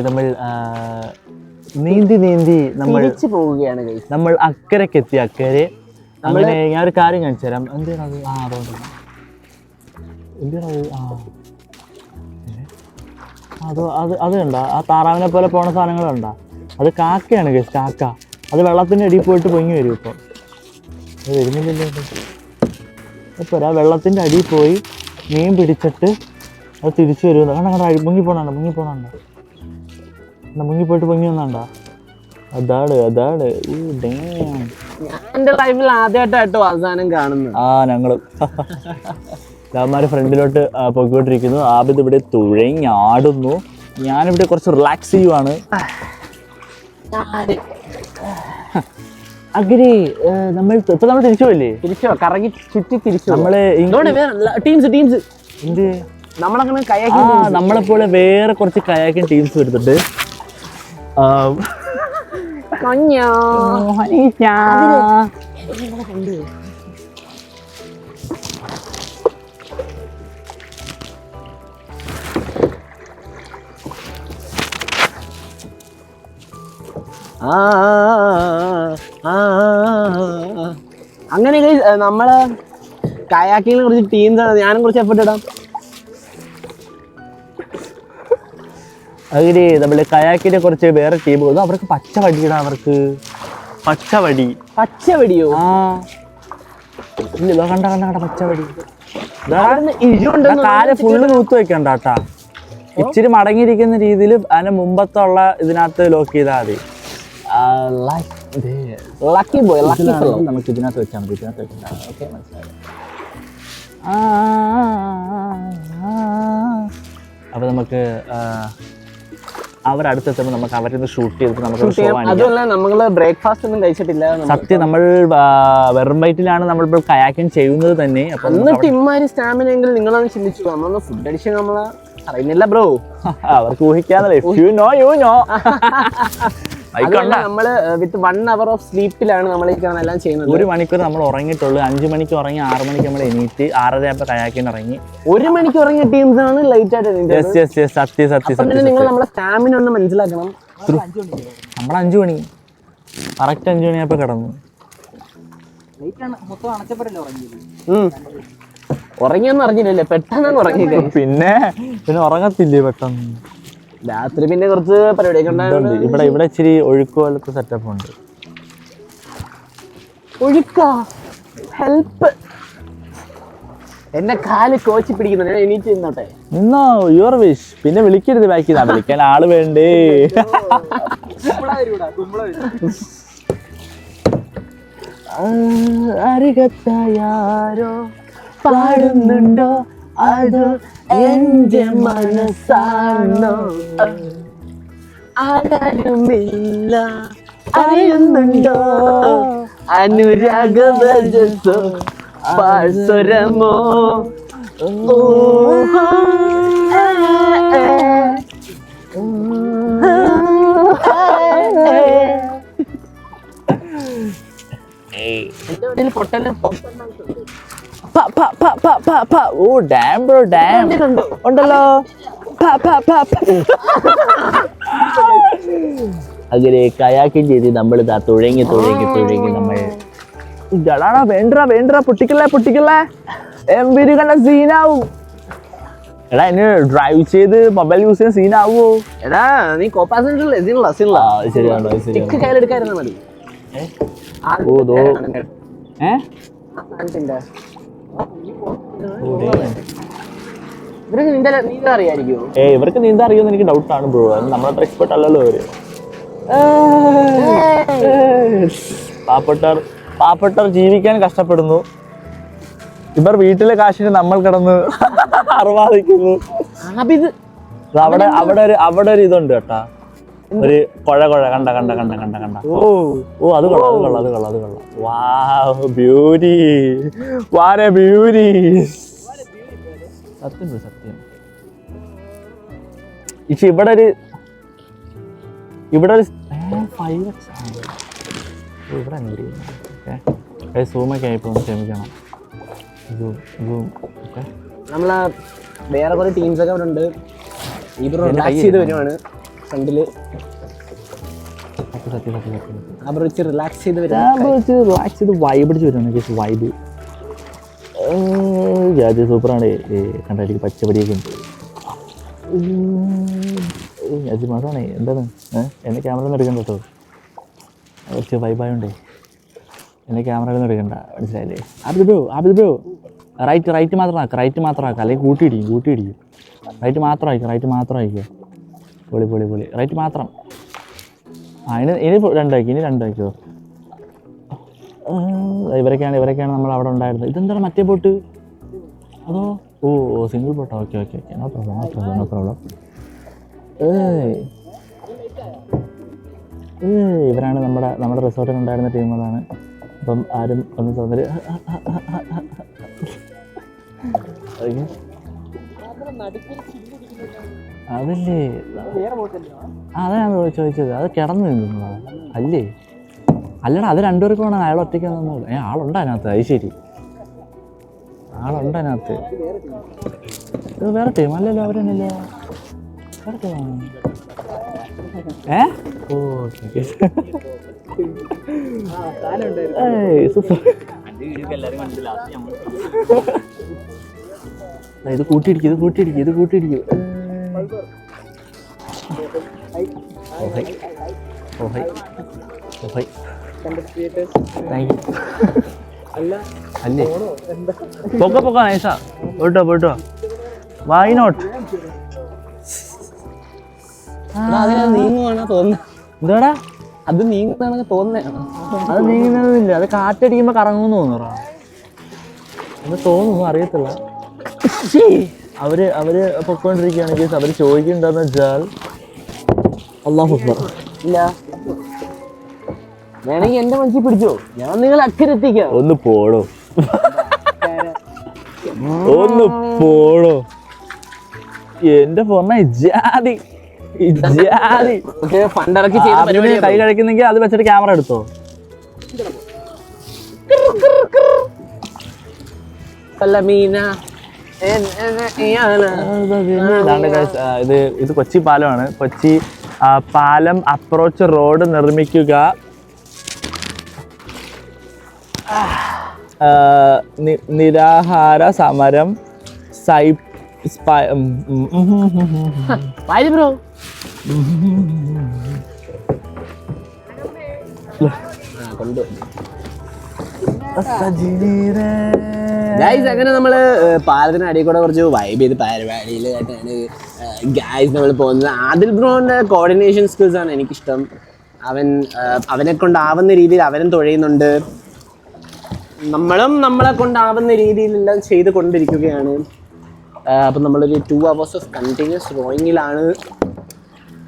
നമ്മൾ നീന്തി നമ്മൾ പോവുകയാണ്. നമ്മൾ അക്കരക്കെത്തി. അക്കരെ അങ്ങനെ ഞാൻ ഒരു കാര്യം കാണിച്ചു തരാം. എന്തിനാണ്? അത് കണ്ട ആ താറാവിനെ പോലെ പോണ സാധനങ്ങൾ കണ്ട? അത് കാക്കയാണ് ഗൈസ്, കാക്ക. അത് വെള്ളത്തിൻ്റെ അടിയിൽ പോയിട്ട് പൊങ്ങി വരും. ഇപ്പം അത് വരുന്നില്ലല്ലോ. ഇപ്പോൾ ആ വെള്ളത്തിൻ്റെ അടിയിൽ പോയി മീൻ പിടിച്ചിട്ട് അത് തിരിച്ചു വരുമല്ലോ. കണ്ട മുങ്ങിപ്പോണുണ്ട്. മുങ്ങിപ്പോയിട്ട് പൊങ്ങി വന്നാണ്ടാ. അതാണ് എന്റെ ലൈഫിൽ ആദ്യമായിട്ടോ അവസാനം കാണുന്നത്. ഞങ്ങള് അവന്മാര് ഫ്രണ്ടിലോട്ട് പൊയ്ക്കൊണ്ടിരിക്കുന്നു. ആബിദ് ഇവിടെ തുഴഞ്ഞാടുന്നു. ഞാനിവിടെ കുറച്ച് റിലാക്സ് ചെയ്യുവാണ്. അഗ്രി നമ്മൾ തിരിച്ചു പോയില്ലേ? കറങ്ങി ചുറ്റി തിരിച്ചു. നമ്മള് ടീംസ് എന്ത് നമ്മളങ്ങനെ നമ്മളെപ്പോലെ വേറെ കുറച്ച് കയാക്കിങ് ടീംസ് എടുത്തിട്ട് അങ്ങനെ നമ്മള് കയാക്കിങ്ങിനെ കുറിച്ച് ടീംസ് ഞാനും കുറച്ച് എഫർട്ട് ഇടാം. അങ്ങനെ നമ്മള് കയാക്കിനെ കുറിച്ച് വേറെ ടീം അവർക്ക് പച്ചവടിയിടാം. അവർക്ക് പച്ചവടിയോ? ഇല്ല, കണ്ട പച്ചവടി. കാല് ഫുള്ള് നൂത്ത് വെക്കണ്ടാട്ടാ. ഇച്ചിരി മടങ്ങിയിരിക്കുന്ന രീതിയിൽ അതിന് മുമ്പത്തുള്ള ഇതിനകത്ത് ലോക്ക് ചെയ്താൽ മതി. നമുക്ക് ഇതിനകത്ത് വെച്ചാൽ മതി. ഇതിനകത്ത് വെക്കണ്ട. ഓക്കെ, മനസ്സിലായി. അപ്പൊ നമുക്ക് അവരടുത്തെത്തുമ്പോൾ നമുക്ക് അവരിന്ന് ഷൂട്ട് ചെയ്തിട്ട് നമുക്ക് നമ്മള് ബ്രേക്ക്ഫാസ്റ്റ് ഒന്നും കഴിച്ചിട്ടില്ല. സത്യം, നമ്മൾ വെറും വയറ്റിലാണ് നമ്മളിപ്പോൾ കയാക്കിങ് ചെയ്യുന്നത് തന്നെ. എന്നിട്ട് ഇമ്മാതിരി സ്റ്റാമിന എങ്കിൽ നിങ്ങളൊന്ന് ചിന്തിച്ചു. നമ്മളൊന്ന് ഫുഡ് അടിച്ച് നമ്മള് അറിയുന്നില്ല ബ്രോ. അവർക്ക് ഊഹിക്കാന്നല്ലേ. നമ്മള് വിത്ത് 1 hour ഓഫ് സ്ലീപ്പിലാണ് നമ്മൾ എല്ലാം ചെയ്യുന്നത്. 1 മണിക്കൂർ നമ്മൾ ഉറങ്ങിയിട്ടുള്ളൂ. 5 മണിക്ക് ഉറങ്ങി 6 മണിക്ക് നമ്മൾ എണീറ്റ് 6:30 ആയപ്പോ കയാക്കിന് ഇറങ്ങി. 1 മണിക്ക് ഉറങ്ങിയ ടീംസ് ആണ് ലൈറ്റ് ആയിട്ട്. സത്യം. നിങ്ങൾ നമ്മളെ സ്റ്റാമിന ഒന്ന് മനസ്സിലാക്കണം. നമ്മൾ 5 മണി കറക്റ്റ് 5 മണിയായപ്പോ കിടന്നു. ഉറങ്ങിയൊന്നും അറിഞ്ഞില്ലല്ലേ? പെട്ടെന്ന് ഉറങ്ങി. പിന്നെ ഉറങ്ങത്തില്ലേ പെട്ടെന്ന്? രാത്രി പിന്നെ കുറച്ച് പരിപാടിയൊക്കെ ഉണ്ടായിരുന്നു. ഇവിടെ ഇച്ചിരി ഒഴുക്ക് പോലത്തെ സെറ്റപ്പ് ഉണ്ട്. ഒഴുക്കാ? ഹെൽപ്പ്. എന്റെ കാല് കോച്ചി പിടിക്കുന്നു. എണീറ്റ് നിന്നോട്ടെ. നിന്നോ, യുവർ വിഷ്. പിന്നെ വിളിക്കരുത് ബാക്കി. വിളിക്കാൻ ആള് വേണ്ടേ? അരികത്തായാരോ പാടുന്നുണ്ടോ? അത് എന്റെ മനസ്സാണോ? ആരുമില്ല അറിയുന്നുണ്ടോ? അനുരാഗവജസോ പാഴ്സ്വരമോ? ഓ ഡാം ബ്രോ ഡാം ഉണ്ടല്ലോ. അങ്ങനെ കയാക്കിങ് ചെയ്ത് നമ്മൾ ഇതാ തുഴങ്ങി നമ്മൾ വേണ്ട പൊട്ടിക്കല്ലേ എംബിരി കണ്ട സീനാവും. എടാ എന്നെ ഡ്രൈവ് ചെയ്ത് മൊബൈൽ യൂസ് ചെയ്യാൻ സീനാവോ? എടാ നീ കോപ്പാസൻസർ ശരിയാണോ? കയ്യിലെടുക്കാതിരുന്നാ മതി. ഓ ദോ ഇവർക്ക് നീന്താൻ അറിയുമെന്ന് എനിക്ക് ഡൗട്ടാണ് ബ്രോ. നമ്മളത്ര എക്സ്പെർട്ട് അല്ലല്ലോ അവര്. പാവപ്പെട്ടവർ ജീവിക്കാൻ കഷ്ടപ്പെടുന്നു. ഇവർ വീട്ടിലെ കാശിന് നമ്മൾ കിടന്ന് അർവാദിക്കുന്നു. അവിടെ ഒരു ഇതുണ്ട് കേട്ടാ, ഒരു കുഴ കണ്ട. ഓ അത് കൊള്ളാം. വാവ് ബ്യൂട്ടി, വാട്ട് എ ബ്യൂട്ടി. സത്യം. പക്ഷെ ഇവിടെ ഒരു 5x ഇവിടെ സൂമൊക്കെ ആയിപ്പോ ക്ഷമിക്കണം. നമ്മളെ വേറെ കുറെ ടീംസ് ഒക്കെ അവിടെ ഉണ്ട്. ഈ ബ്രോ റിലാക്സ് ചെയ്ത് വരുവാണ് ഫ്രണ്ടില്. റിലാക്സ് ചെയ്ത് വൈബ് അടിച്ച് വരുവാണ്. വൈബ് സൂപ്പറാണ്. കണ്ടായിരിക്കും പച്ചപ്പടിയൊക്കെ ഉണ്ട്. മാസമാണേ. എന്താണ് എന്നെ ക്യാമറ ഒന്നും എടുക്കണ്ട കേട്ടോ, കുറച്ച് വൈബായോണ്ടേ എന്നെ ക്യാമറയിലൊന്നും എടുക്കണ്ട, മനസ്സിലായില്ലേ? ആബിദ് ബ്രോ റൈറ്റ് മാത്രം ആക്കുക, അല്ലെങ്കിൽ കൂട്ടിയിടിക്കും. റൈറ്റ് മാത്രം അയക്കുക. പൊളി റൈറ്റ് മാത്രം. ഇനി രണ്ടായിക്കോ. ഇവരൊക്കെയാണ് നമ്മൾ അവിടെ ഉണ്ടായിരുന്നത്. ഇതെന്താണ് മറ്റേ ബോട്ട്? അതോ ഓ സിംഗിൾ ബോട്ടോ? Okay no problem. ഇവരാണ് നമ്മുടെ റിസോർട്ടിൽ ഉണ്ടായിരുന്ന ടീമുകളാണ്. അപ്പം ആരും ഒന്ന് തോന്നല്. അതല്ലേ അതാണ് ചോദിച്ചത്. അത് കിടന്നു നിന്നതാണ് അല്ലേ? അല്ലടാ, അത് രണ്ടുപേർക്കും വേണം. അയാൾ ഒറ്റയ്ക്ക് ആളുണ്ട് അതിനകത്ത്. അത് ശരി, ആളുണ്ട് അതിനകത്ത്. ഇത് വേറെ ടീം അല്ലല്ലോ, അവരെന്നല്ലോ വേറെ ടീമാണ്. ഇത് കൂട്ടിയിടിക്കും. അല്ലേ പൊക്ക നൈസാ. പോയിട്ടോ വൈ നോട്ട്? നീങ്ങുവാണോ തോന്നുന്നത്? എന്താടാ അത് നീങ്ങുന്നതാണെന്ന് തോന്നുന്നതാണ്. അത് നീങ്ങുന്നതില്ല, അത് കാറ്റടിക്കുമ്പോ കറങ്ങുമെന്ന് തോന്നുന്നു. അത് തോന്നുന്നു, അറിയത്തില്ല. അവര് പൊക്കോണ്ടിരിക്കുകയാണെങ്കിൽ അവര് ചോദിക്കുന്നുണ്ടെന്ന് വെച്ചാൽ അല്ലാഹു അക്ബർ. ഇല്ല, വേണമെങ്കിൽ എന്റെ മനസ്സിൽ പിടിച്ചോ, ഞാൻ നിങ്ങൾ അക്കരെത്തിക്കാം. ഒന്ന് പോടോ. എന്റെ ഫോണ ജാതി കൈ കഴിക്കുന്നെങ്കിൽ അത് വെച്ചിട്ട് ക്യാമറ എടുത്തോ. ഇത് കൊച്ചി പാലമാണ്. കൊച്ചി പാലം അപ്രോച്ച് റോഡ് നിർമ്മിക്കുക. നിരാഹാര സമരം ബ്രോ അങ്ങനെ നമ്മള് പാലത്തിന് അടിയിൽ കൂടെ കുറച്ച് വൈബ് ചെയ്ത് പരിപാടിയിലായിട്ടാണ് ഗായ്സ് നമ്മൾ പോകുന്നത്. ആദിൽ ബ്രോന്റെ കോർഡിനേഷൻ സ്കിൽസ് ആണ് എനിക്കിഷ്ടം. അവനെ കൊണ്ടാവുന്ന രീതിയിൽ അവനും തുഴയുന്നുണ്ട്, നമ്മളും നമ്മളെ കൊണ്ടാവുന്ന രീതിയിലെല്ലാം ചെയ്ത് കൊണ്ടിരിക്കുകയാണ്. അപ്പം നമ്മളൊരു 2 hours ഓഫ് കണ്ടിന്യൂസ് റോയിങ്ങിലാണ്.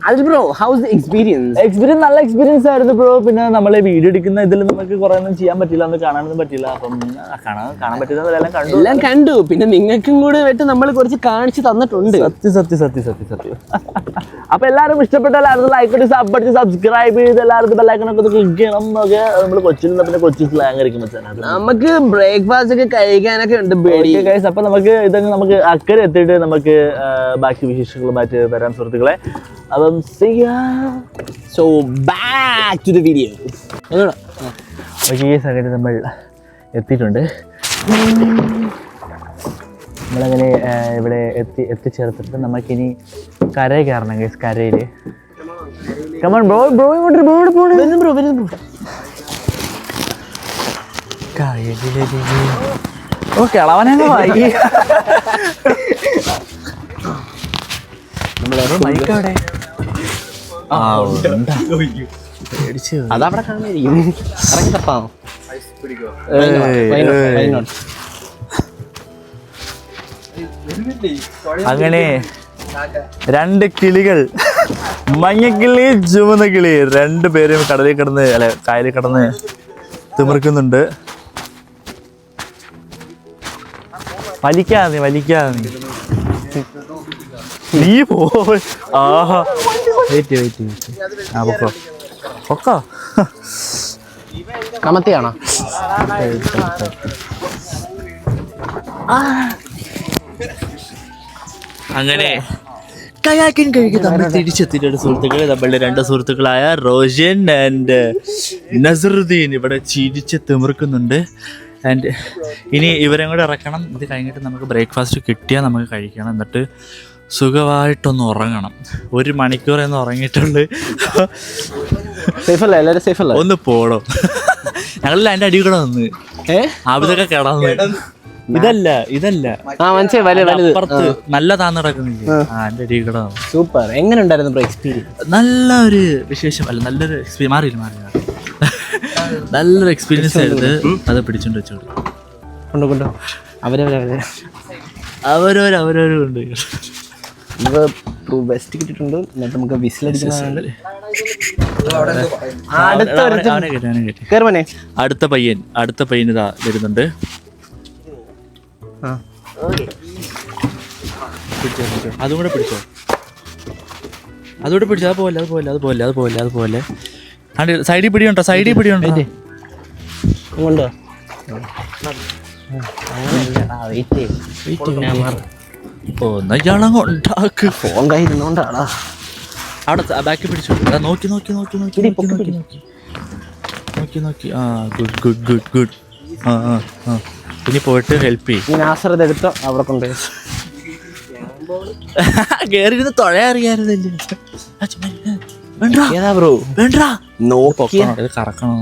Adil bro, how's the experience? Experience നല്ല എക്സ്പീരിയൻസ് ആയിരുന്നു ബ്രോ. പിന്നെ നമ്മൾ വീഡിയോ എടുക്കുന്ന ഇതിൽ നമുക്ക് കുറെ ഒന്നും ചെയ്യാൻ പറ്റില്ല, ഒന്ന് കാണാനൊന്നും പറ്റില്ല. അപ്പം കാണാൻ പറ്റുന്നതെല്ലാം കണ്ടു. എല്ലാം കണ്ടു. പിന്നെ നിങ്ങൾക്കും കൂടെ വെട്ട് നമ്മൾ കുറച്ച് കാണിച്ചു തന്നിട്ടുണ്ട്. സത്യം. അപ്പൊ എല്ലാവരും ഇഷ്ടപ്പെട്ട എല്ലാവരും ലൈക്ക് അടിച്ച് സബ് അടിച്ച് സബ്സ്ക്രൈബ് ചെയ്ത് എല്ലാവർക്കും ബെല്ലൈക്കണൊക്കെ ക്ലിക്ക് ചെയ്യണം. എന്നൊക്കെ നമ്മൾ കൊച്ചിയിൽ നിന്ന് പിന്നെ കൊച്ചി സ്ലാങ് ആയിരിക്കും വെച്ചാൽ നമുക്ക് ബ്രേക്ക്ഫാസ്റ്റ് ഒക്കെ കഴിക്കാനൊക്കെ ഉണ്ട്. അപ്പൊ നമുക്ക് ഇതൊക്കെ നമുക്ക് അക്കരെ എത്തിയിട്ട് നമുക്ക് ബാക്കി വിശേഷങ്ങളുമായിട്ട് വരാൻ സുഹൃത്തുക്കളെ. അപ്പം so back to the video. Okay, ഈ സമയത്ത് നമ്മൾ എത്തിയിട്ടുണ്ട്. നമ്മളങ്ങനെ ഇവിടെ എത്തിച്ചേർത്തിട്ട് നമുക്കിനി കരയിൽ കയറണം. ഗൈസ്, കരയിൽ കമോൺ ബ്രോ ഇങ്ങോട്ട് ബ്രോ. ഓ കിളവനങ്ങ് വായി. മൈക്കവിടെ അതവിടെ കാണായിരിക്കും. അങ്ങനെ 2 കിളികൾ, മഞ്ഞക്കിളി ചുവന്ന കിളി, 2 പേരും കടലിൽ കിടന്ന് കായലിൽ കിടന്ന് തിമിർക്കുന്നുണ്ട്. വലിക്കാതെ നീ പോ. ആഹാ, വെയിറ്റ് പൊക്കോ. കമത്തിയാണോ? അങ്ങനെ കയാക്കിംഗ് കഴിക്കുന്ന നമ്മൾ തിരിച്ചെത്തിയിട്ടുണ്ട് സുഹൃത്തുക്കളെ. നമ്മളുടെ 2 സുഹൃത്തുക്കളായ റോഷൻ ആൻഡ് നസറുദ്ദീൻ ഇവിടെ ചിരിച്ച് തിമിർക്കുന്നുണ്ട്. ആൻഡ് ഇനി ഇവരെ കൂടെ ഇറക്കണം. ഇത് കഴിഞ്ഞിട്ട് നമുക്ക് ബ്രേക്ക്ഫാസ്റ്റ് കിട്ടിയാൽ നമുക്ക് കഴിക്കണം. എന്നിട്ട് സുഖമായിട്ടൊന്ന് ഉറങ്ങണം. 1 മണിക്കൂർ എന്ന് ഉറങ്ങിയിട്ടുണ്ട്. സേഫല്ല? എല്ലാവരും സേഫല്ല? ഒന്ന് പോടോ. ഞങ്ങളെല്ലാം അതിൻ്റെ അടി കൂടെ വന്ന് ആവിതൊക്കെ കിടന്ന്. ഇതല്ല അപ്പുറത്ത് നല്ല താന്ന് കിടക്കുന്നില്ല. അതിൻ്റെ അടി കൂടെ വന്നു. സൂപ്പർ. എങ്ങനെ ഉണ്ടായിരുന്നു ബ്രോ എക്സ്പീരിയൻസ്? നല്ലൊരു വിശേഷം അല്ല, നല്ലൊരു എക്സ്പീരിയൻസ്. മാറി നല്ലൊരു എക്സ്പീരിയൻസ് ആയിരുന്നു. അത് പിടിച്ചോണ്ട് വെച്ചോളൂ. കൊണ്ടോ അവരവരുണ്ട്. ബെസ്റ്റ് കിട്ടിയിട്ടുണ്ട്. എന്നിട്ട് നമുക്ക് വിസിലടിക്കുന്നുണ്ട്. അടുത്ത പയ്യൻ ഇതാ വരുന്നുണ്ട്. അതുകൂടെ പിടിച്ചോ. അതുപോലെ സൈഡിൽ പിടിയുണ്ടോ? കൊണ്ടോ? ഇയാളങ്ങോട്ടാക്ക്. ഫോൺ കയ്യിരുന്നോണ്ടാടാ. അവിടെ ബാക്കി പിടിച്ചു. നോക്കി. ആ ഗുഡ്. ഇനി പോയിട്ട് ഹെൽപ്പ് ചെയ്യും. നാസറത് എടുത്തോ, അവിടെ കൊണ്ടുപോയി കേറിയിരുന്ന് തൊഴ അറിയാറില്ലേ? ഏതാ ബ്രോ? വേണ്ട, ഇത് കറക്കണം.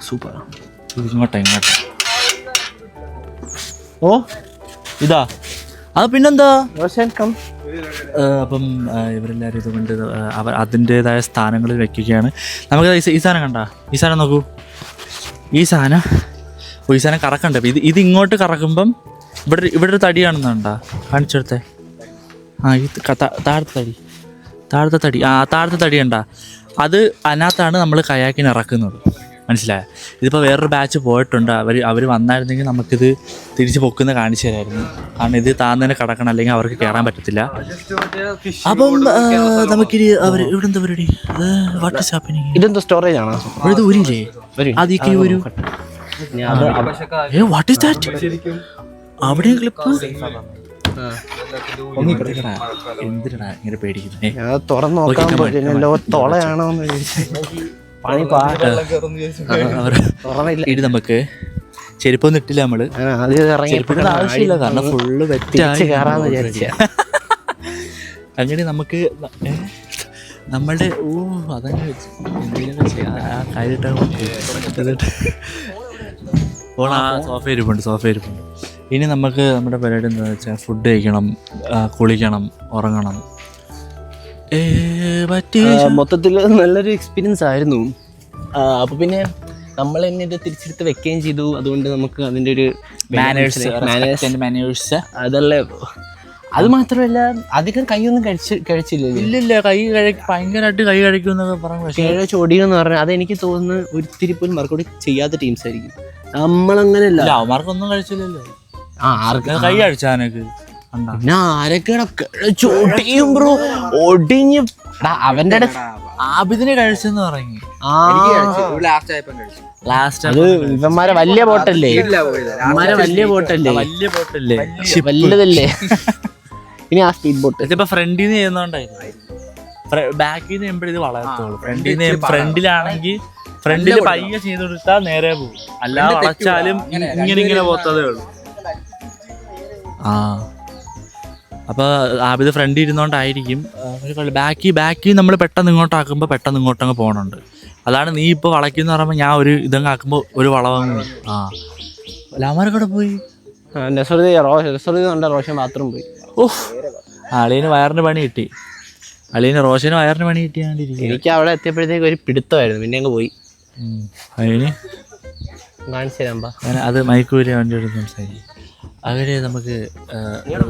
സൂപ്പർ. ഇങ്ങോട്ടെ. ഓ ഇതാ അത് പിന്നെന്താ. അപ്പം ഇവരെല്ലാവരും ഇതുകൊണ്ട് അതിൻ്റെതായ സ്ഥാനങ്ങളിൽ വെക്കുകയാണ്. നമുക്ക് ഈ സാധനം കണ്ട, ഈ സാധനം നോക്കൂ. ഈ സാധനം കറക്കണ്ട. ഇത് ഇങ്ങോട്ട് കറക്കുമ്പം ഇവിടെ ഒരു തടി കാണുന്നുണ്ടാ? കാണിച്ചെടുത്തേ. താഴത്തെ തടി കണ്ട? അത് അതിനകത്താണ് നമ്മൾ കയാക്കിന് ഇറക്കുന്നത്. മനസ്സിലായോ? ഇതിപ്പോൾ വേറൊരു ബാച്ച് പോയിട്ടുണ്ട്. അവർ വന്നായിരുന്നെങ്കിൽ നമുക്കിത് തിരിച്ച് പൊക്കുന്ന കാണിച്ചു തരായിരുന്നു. കാരണം ഇത് താന്നേനെ കിടക്കണം, അല്ലെങ്കിൽ അവർക്ക് കയറാൻ പറ്റത്തില്ല. അപ്പം നമുക്കിനി ഇവിടെ എന്താ പരിപാടി? ഇതെന്തോ സ്റ്റോറേജ് ആണോ? ഇത് ഊരില്ലേ? അതിക്ക് ഒരു വാട്ട് ഈസ് ദാറ്റ്? അവിടെ ക്ലിപ്പ് എന്തിനാ ഇങ്ങനെ പേടിക്കുന്നേ? തുറന്നു നോക്കാൻ പറ്റില്ലല്ലോ. തൊളയാണോന്ന് ഇത് നമുക്ക് ചെരുപ്പൊന്നും ഇട്ടില്ല. നമ്മള് ചെരുപ്പിന്റെ ആവശ്യമില്ല, കാരണം ഫുള്ള് കയറാന്ന് വിചാരിച്ച. അങ്ങനെ നമുക്ക് നമ്മളുടെ അതങ്ങനെ വെച്ച് എന്തെങ്കിലും ചെയ്യാം. ആ കാര്യമായിട്ട് സോഫ ഇരിപ്പുണ്ട്. ഇനി നമുക്ക് നമ്മുടെ പരിപാടി എന്താണെന്ന് വെച്ചാൽ ഫുഡ് കഴിക്കണം, കുളിക്കണം, ഉറങ്ങണം. മൊത്തത്തിൽ നല്ലൊരു എക്സ്പീരിയൻസ് ആയിരുന്നു. അപ്പോൾ പിന്നെ നമ്മൾ തന്നെ ഇത് തിരിച്ചെടുത്ത് വെക്കുകയും ചെയ്തു. അതുകൊണ്ട് നമുക്ക് അതിൻ്റെ ഒരു മാനേഴ്സ് അതല്ലേ. അത് മാത്രമല്ല അധികം കൈയൊന്നും കഴിച്ചില്ലല്ലോ. ഇല്ലില്ല, ഭയങ്കരമായിട്ട് കൈ കഴിക്കുമെന്നൊക്കെ പറഞ്ഞു. പക്ഷേ കേഴ ചോടിയെന്ന് പറഞ്ഞാൽ അതെനിക്ക് തോന്നുന്നു ഒരിത്തിരി പോലും വർക്കൗട്ട് ചെയ്യാത്ത ടീംസ് ആയിരിക്കും. നമ്മളങ്ങനെയല്ല. അവന്മാർക്കൊന്നും കഴിച്ചില്ലല്ലോ. ആർക്ക് കൈ കഴിച്ചാനൊക്കെ പിന്നെ ആരൊക്കെയാണ് ചോട്ടിയും ബ്രോ ഒടിഞ്ഞ് അവന്റെ ആബിദിനെ കഴിച്ചെന്ന് പറഞ്ഞു. ലാസ്റ്റ് അത് ഇവന്മാരെ വലിയ ബോട്ടല്ലേ, വലിയ ബോട്ടല്ലേ, വലുതല്ലേ. ഇനി ആ സ്പീഡ് ബോട്ട് ഇതിപ്പോ ഫ്രണ്ടിൽ നിന്ന് ചെയ്യുന്നോണ്ടായിരുന്നു. ബാക്കിൽ നിന്ന് ചെയ്യുമ്പോഴേ ഇത് വളരത്തുള്ളൂ. ഫ്രണ്ടിലാണെങ്കിൽ ഫ്രണ്ടിൽ പയ്യെ ചെയ്ത് കൊടുത്താൽ നേരെ പോകും. അല്ലാതെ വളച്ചാലും ഇങ്ങനെ പോത്തതേ ഉള്ളൂ. അപ്പൊ ആബിദ് ഫ്രണ്ടിൽ ഇരുന്നോണ്ടായിരിക്കും. ബാക്കി നമ്മൾ പെട്ടെന്ന് ഇങ്ങോട്ടാക്കുമ്പോൾ പെട്ടെന്ന് ഇങ്ങോട്ടങ്ങ് പോകണുണ്ട്. അതാണ് നീ ഇപ്പോൾ വളയ്ക്കുന്ന പറയുമ്പോൾ ഞാൻ ഒരു ഇതങ്ങ് ആക്കുമ്പോൾ ഒരു വളവങ്ങ് ലാമാരൊക്കെ പോയി. റോഷൻ ബാത്റൂം പോയി. ഓഹ്, അളിയന് വയറിന് പണി കിട്ടി. റോഷന് വയറിന് പണി കിട്ടിയാണ്ടിരിക്കും. എനിക്ക് അവിടെ എത്തിയപ്പോഴത്തേക്ക് ഒരു പിടുത്തമായിരുന്നു, പിന്നെ അങ്ങ് പോയി. അതിന് കാണിച്ചു തരാമ്പാ. അത് മൈക്കൂരി വണ്ടി എടുത്ത് സംസാരിക്കും. അവര് നമുക്ക്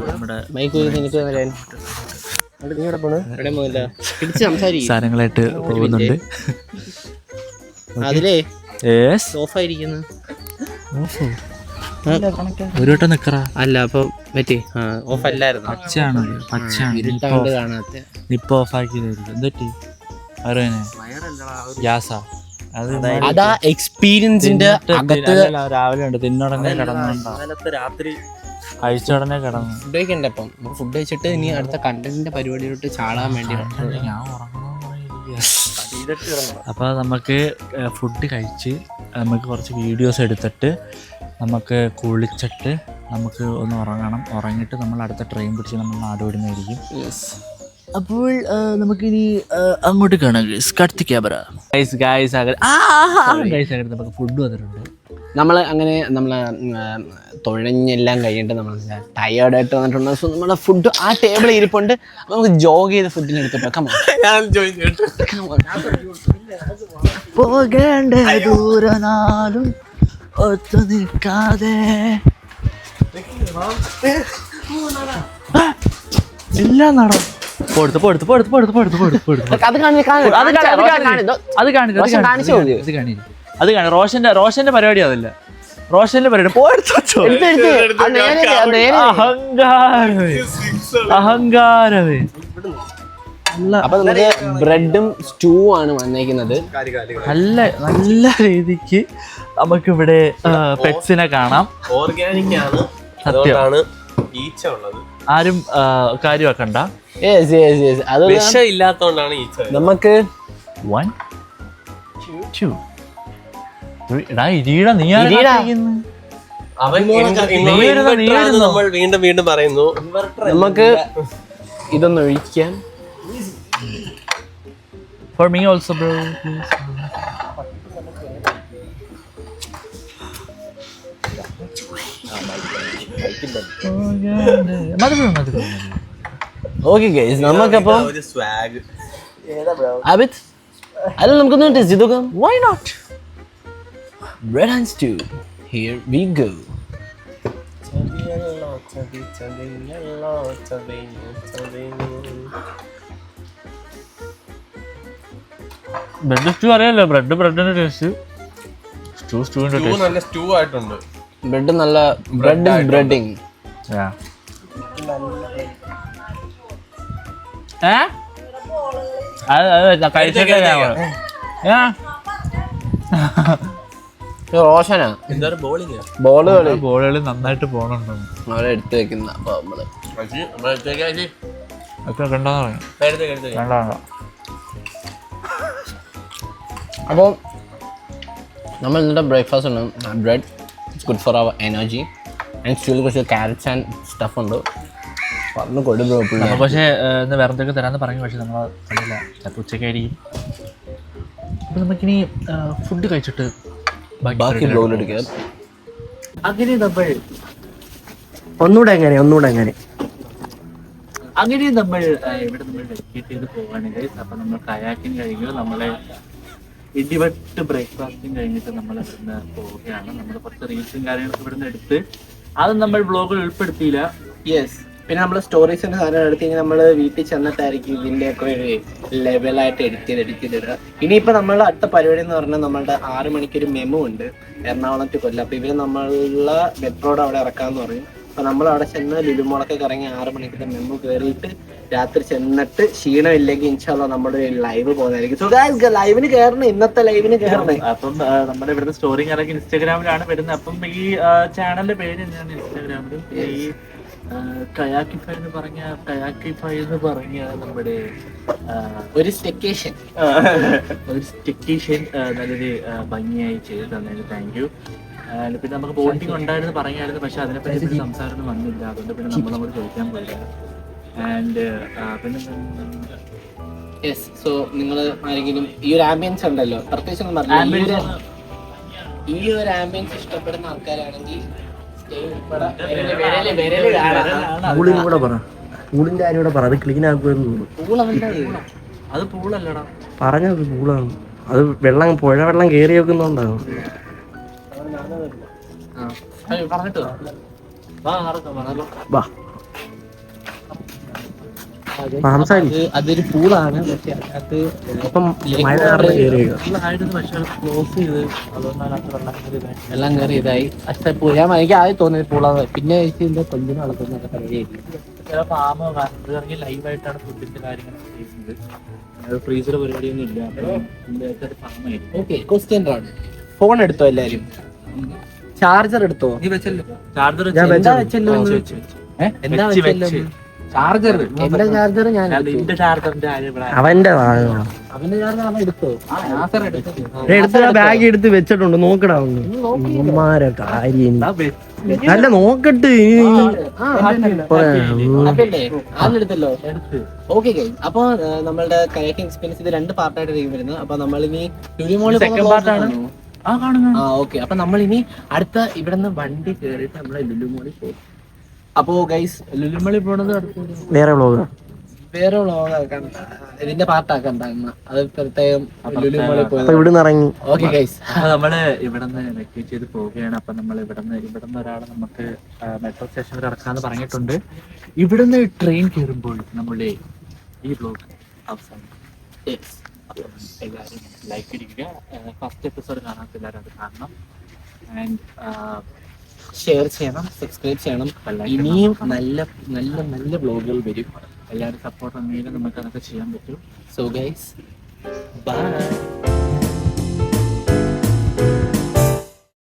നമ്മുടെ സാധനങ്ങളായിട്ട് പോകുന്നുണ്ട്. അതിലേ ഓഫായിരിക്കുന്നു. ഒരു വട്ടം നിക്കറ അല്ല അപ്പൊ മറ്റേ ഓഫ് അല്ലായിരുന്നു, പച്ചയാണ്. ഇപ്പൊ ഓഫാക്കിയതായിരിക്കും. എന്തൊറ്റി അറിയാനെ ഗ്യാസാ അതാ എക്സ്പീരിയൻസിന്റെ രാവിലെ ഉണ്ട്. തിന്നുടനെ കിടന്നു, രാത്രി കഴിച്ച ഉടനെ കിടന്നു. ഫുഡ് കഴിക്കണ്ടേ? അപ്പം നമുക്ക് ഫുഡ് കഴിച്ചിട്ട് ഇനി അടുത്ത കണ്ടന്റിന്റെ പരിപാടിയിലോട്ട് ചാടാൻ വേണ്ടി ഞാൻ അപ്പൊ നമുക്ക് ഫുഡ് കഴിച്ച് നമുക്ക് കുറച്ച് വീഡിയോസ് എടുത്തിട്ട് നമുക്ക് കുളിച്ചിട്ട് നമുക്ക് ഒന്ന് ഉറങ്ങണം. ഉറങ്ങിയിട്ട് നമ്മൾ അടുത്ത ട്രെയിൻ പിടിച്ച് നമ്മൾ നാട് വിടുന്നതായിരിക്കും. അപ്പോൾ നമുക്കിനി അങ്ങോട്ട് കാണാം. കട്ട് ക്യാമറ നമുക്ക് ഫുഡ് വന്നിട്ടുണ്ട്. നമ്മൾ അങ്ങനെ തുഴഞ്ഞെല്ലാം കഴിഞ്ഞിട്ട് നമ്മൾ ടയേർഡായിട്ട് വന്നിട്ടുണ്ട്. സോ നമ്മുടെ ഫുഡ് ആ ടേബിളിൽ ഇരിപ്പുണ്ട്. നമുക്ക് ജോഗ് ചെയ്ത് ഫുഡിന് എടുത്തിട്ട് പോകേണ്ട ദൂരനാളും ഒത്തു നിൽക്കാതെ എല്ലാം നടന്നു. റോഷന്റെ പരിപാടി അതല്ല. റോഷന്റെ പരിപാടി അഹങ്കാരമേ. അപ്പൊ നമുക്ക് ബ്രെഡും സ്റ്റൂ ആണ് വന്നേക്കുന്നത്. നല്ല രീതിക്ക് നമുക്കിവിടെ പെറ്റ്സിനെ കാണാം. ഓർഗാനിക് ആണ്, അതുകൊണ്ടാണ് ഈച്ച ഉള്ളത്. ആരും കാര്യമാക്കണ്ട. അത് വിഷം ഇല്ലാത്തോണ്ടാണ് ഈച്ച. നമുക്ക് 1 2 ഇരീട നീ നമ്മൾ വീണ്ടും പറയുന്നു. നമുക്ക് ഇതൊന്ന് ഒഴിക്കാം. For me also bro. Okay guys, നമുക്കപ്പം ഒരു സ്വാഗ് അബിത് അത് നമുക്കൊന്ന് ടെസ്റ്റ് ചെയ്ത് നോക്കാം. Why not? Bread and stew. Here we go. Bread stew അറിയാലോ. ബ്രെഡിന്റെ ടേസ്റ്റ്. സ്റ്റൂവിന്റെ ടേസ്റ്റ് നല്ല സ്റ്റൂ ആയിട്ടുണ്ട്. ബ്രെഡ് നല്ല ബ്രെഡിങ്. റോഷനാ ബോളുകൾ നന്നായിട്ട് പോണുണ്ടോ അവരെ എടുത്ത് വെക്കുന്ന. അപ്പൊ നമ്മള് അപ്പോൾ നമ്മൾ ഇന്നത്തെ ബ്രേക്ക്ഫാസ്റ്റ് ഉണ്ട്. Bread it's good for our energy and സ്റ്റൂവിൽ കുറച്ച് ക്യാരറ്റ്സ് ആൻഡ് സ്റ്റഫ് ഉണ്ട്. പറഞ്ഞു കൊടുക്കും. പക്ഷേ ഇന്ന് വേറെ എന്തൊക്കെ തരാമെന്ന് പറഞ്ഞു. പക്ഷെ നമ്മൾ കണ്ടില്ല, ചിലപ്പോൾ ഉച്ചയ്ക്കായിരിക്കും. അപ്പോൾ നമുക്കിനി ഫുഡ് കഴിച്ചിട്ട് ബാക്കി ബ്ലോഗിലെടുക്കാം. അങ്ങനെ നമ്മൾ ഒന്നുകൂടെ എങ്ങനെ ഇവിടെ നമ്മൾ വെക്കേറ്റ് ചെയ്ത് പോവുകയാണെങ്കിൽ അപ്പം നമ്മൾ കയാക്കിങ് കഴിഞ്ഞു. നമ്മളെ ഇടിവെട്ട് ബ്രേക്ക്ഫാസ്റ്റും കഴിഞ്ഞിട്ട് നമ്മൾ ഇവിടുന്ന് പോവുകയാണ്. നമ്മൾ കുറച്ച് റീൽസും കാര്യങ്ങളൊക്കെ ഇവിടുന്ന് എടുത്ത് അത് നമ്മൾ ബ്ലോഗിൽ ഉൾപ്പെടുത്തിയില്ല. പിന്നെ നമ്മൾ സ്റ്റോറീസിന്റെ സാധനം എടുത്ത് കഴിഞ്ഞാൽ നമ്മൾ വീട്ടിൽ ചെന്നിട്ടായിരിക്കും ഇതിന്റെയൊക്കെ ഒരു ലെവലായിട്ട് എഡിറ്റ് ചെയ്തിടുക. ഇനിയിപ്പോൾ നമ്മൾ അടുത്ത പരിപാടി എന്ന് പറഞ്ഞാൽ നമ്മളുടെ 6 മണിക്കൊരു മെമു ഉണ്ട് എറണാകുളം ടു കൊല്ലം. അപ്പോൾ ഇവർ നമ്മളുടെ മെട്രോയുടെ അവിടെ ഇറക്കാമെന്ന് പറയും. അപ്പോൾ നമ്മൾ അവിടെ ചെന്ന് ലുലുമോളൊക്കെ കറങ്ങി 6 മണിക്കത്തെ മെമു കയറിയിട്ട് രാത്രി ചെന്നിട്ട് ക്ഷീണമില്ലെങ്കിൽ ഇൻഷാല്ലാ നമ്മുടെ ലൈവ് പോകുന്നതായിരിക്കും. സോ ഗൈസ് ലൈവിന് കയറണം, ഇന്നത്തെ ലൈവിന് കയറണം. അപ്പം നമ്മുടെ ഇവിടുത്തെ സ്റ്റോറി ഇറങ്ങി ഇൻസ്റ്റാഗ്രാമിലാണ് വരുന്നത്. അപ്പം ഈ ചാനലിന്റെ പേര് തന്നെയാണ് ഇൻസ്റ്റാഗ്രാമിലും ഈ കയാക്കിഫൈ എന്ന് പറഞ്ഞ നമ്മുടെ ഒരു സ്റ്റെക്കേഷൻ നല്ലൊരു ഭംഗിയായി ചെയ്ത് തന്നതിന് താങ്ക് യു. പിന്നെ നമുക്ക് ബോട്ടിങ് ഉണ്ടായിരുന്നു പറയായിരുന്നു, പക്ഷെ അതിനെപ്പറ്റി സംസാരം വന്നില്ല. അതുകൊണ്ട് പിന്നെ നമ്മളോട് ചോദിക്കാൻ പോയില്ല. ആൻഡ് പിന്നെ സോ നിങ്ങൾ ആരെങ്കിലും ഈ ഒരു ആംബിയൻസ് ഉണ്ടല്ലോ, പ്രത്യേകിച്ച് ഈ ഒരു ആംബിയൻസ് ഇഷ്ടപ്പെടുന്ന ആൾക്കാരാണെങ്കിൽ പൂളിന്റെ കാര്യം കൂടെ പറ, അത് ക്ലീൻ ആക്കുമെന്ന്. അത് പൂളല്ലടാ, പറഞ്ഞത് പൂളാണ്. അത് വെള്ളം പുഴ വെള്ളം കയറി വെക്കുന്നുണ്ടാവും. പറഞ്ഞിട്ട് അതൊരു പൂളാണ്, പക്ഷെ അത് അപ്പം മഴ കാരണം കയറി പക്ഷെ ക്ലോസ് ചെയ്ത് അതുകൊണ്ടാണ് വെള്ളം കയറി ഇതായി. പക്ഷെ ഞാൻ എനിക്ക് ആദ്യം തോന്നിയത് പൂളാണ്, പിന്നെ ഇതിന്റെ കൊല്ലിന് വളർത്തുന്നൊക്കെ പരിപാടിയായിരിക്കും. ചില ഫാം ഇറങ്ങി ലൈവായിട്ടാണ് ഫുഡിന്റെ കാര്യങ്ങളൊക്കെ ചെയ്യുന്നത്. ഫ്രീസർ പരിപാടിയൊന്നും ഇല്ല. ഫാമായിരിക്കും. ഓക്കെ, ക്വസ്റ്റ്യൻ ആണ്, ഫോൺ എടുത്തോ എല്ലാരും? ചാർജർ എടുത്തോ? നീ വെച്ചല്ലോ ചാർജർ? എന്താ വെച്ചല്ലോ? എന്താ വെച്ചല്ലോ ചാർജർ? എന്റെ ചാർജർ ഞാൻ എന്റെ ചാർജറിന്റെ അവന്റെ അവന്റെ ചാർജർ അവൻ എടുത്തോ? എടുത്ത ബാഗ് എടുത്ത് വെച്ചിട്ടുണ്ട്, നോക്കടാ ഒന്നുമാരെ കാര്യം അല്ല നോക്കട്ട്. ആണെടുത്തല്ലോ. ഓക്കെ അപ്പൊ നമ്മളുടെ കയാക്കിംഗ് എക്സ്പീരിയൻസ് ഇത് 2 പാർട്ടായിട്ടായിരിക്കും വരുന്നത്. അപ്പൊ നമ്മളിനി ലുലുമോളിൽ ഓക്കെ. അപ്പൊ നമ്മളിനി അടുത്ത ഇവിടെ നിന്ന് വണ്ടി കയറിയിട്ട് നമ്മളെ ലുലുമോളിൽ പോകും. അപ്പോ ഗൈസ് ലുലുമോളിൽ പോണത് വേറെ വ്ളോഗ് ഇതിന്റെ പാർട്ടാക്കണ്ട, അത് പ്രത്യേകം ലുലുമോളിൽ പോയത് ഇവിടുന്ന് ഇറങ്ങി. ഓക്കെ ഗൈസ്, നമ്മള് ഇവിടുന്ന് വെക്കേറ്റ് ചെയ്ത് പോവുകയാണ്. അപ്പൊ നമ്മൾ ഇവിടുന്ന് ഒരാളെ നമുക്ക് മെട്രോ സ്റ്റേഷനിൽ ഇറക്കാന്ന് പറഞ്ഞിട്ടുണ്ട്. ഇവിടുന്ന് ട്രെയിൻ കയറുമ്പോൾ നമ്മുടെ ഈ ബ്ലോഗ് അവസാനം. എല്ലാവരും ലൈക്ക് അടിക്കുക. ഫസ്റ്റ് എപ്പിസോഡ് കാണാത്ത എല്ലാവരും അത് കാണണം. ആൻഡ് ഷെയർ ചെയ്യണം, സബ്സ്ക്രൈബ് ചെയ്യണം. ഇനിയും നല്ല നല്ല നല്ല ബ്ലോഗുകൾ വരും. എല്ലാവരും സപ്പോർട്ട് ഉണ്ടെങ്കിൽ നമുക്ക് അതൊക്കെ ചെയ്യാൻ പറ്റും. So guys bye.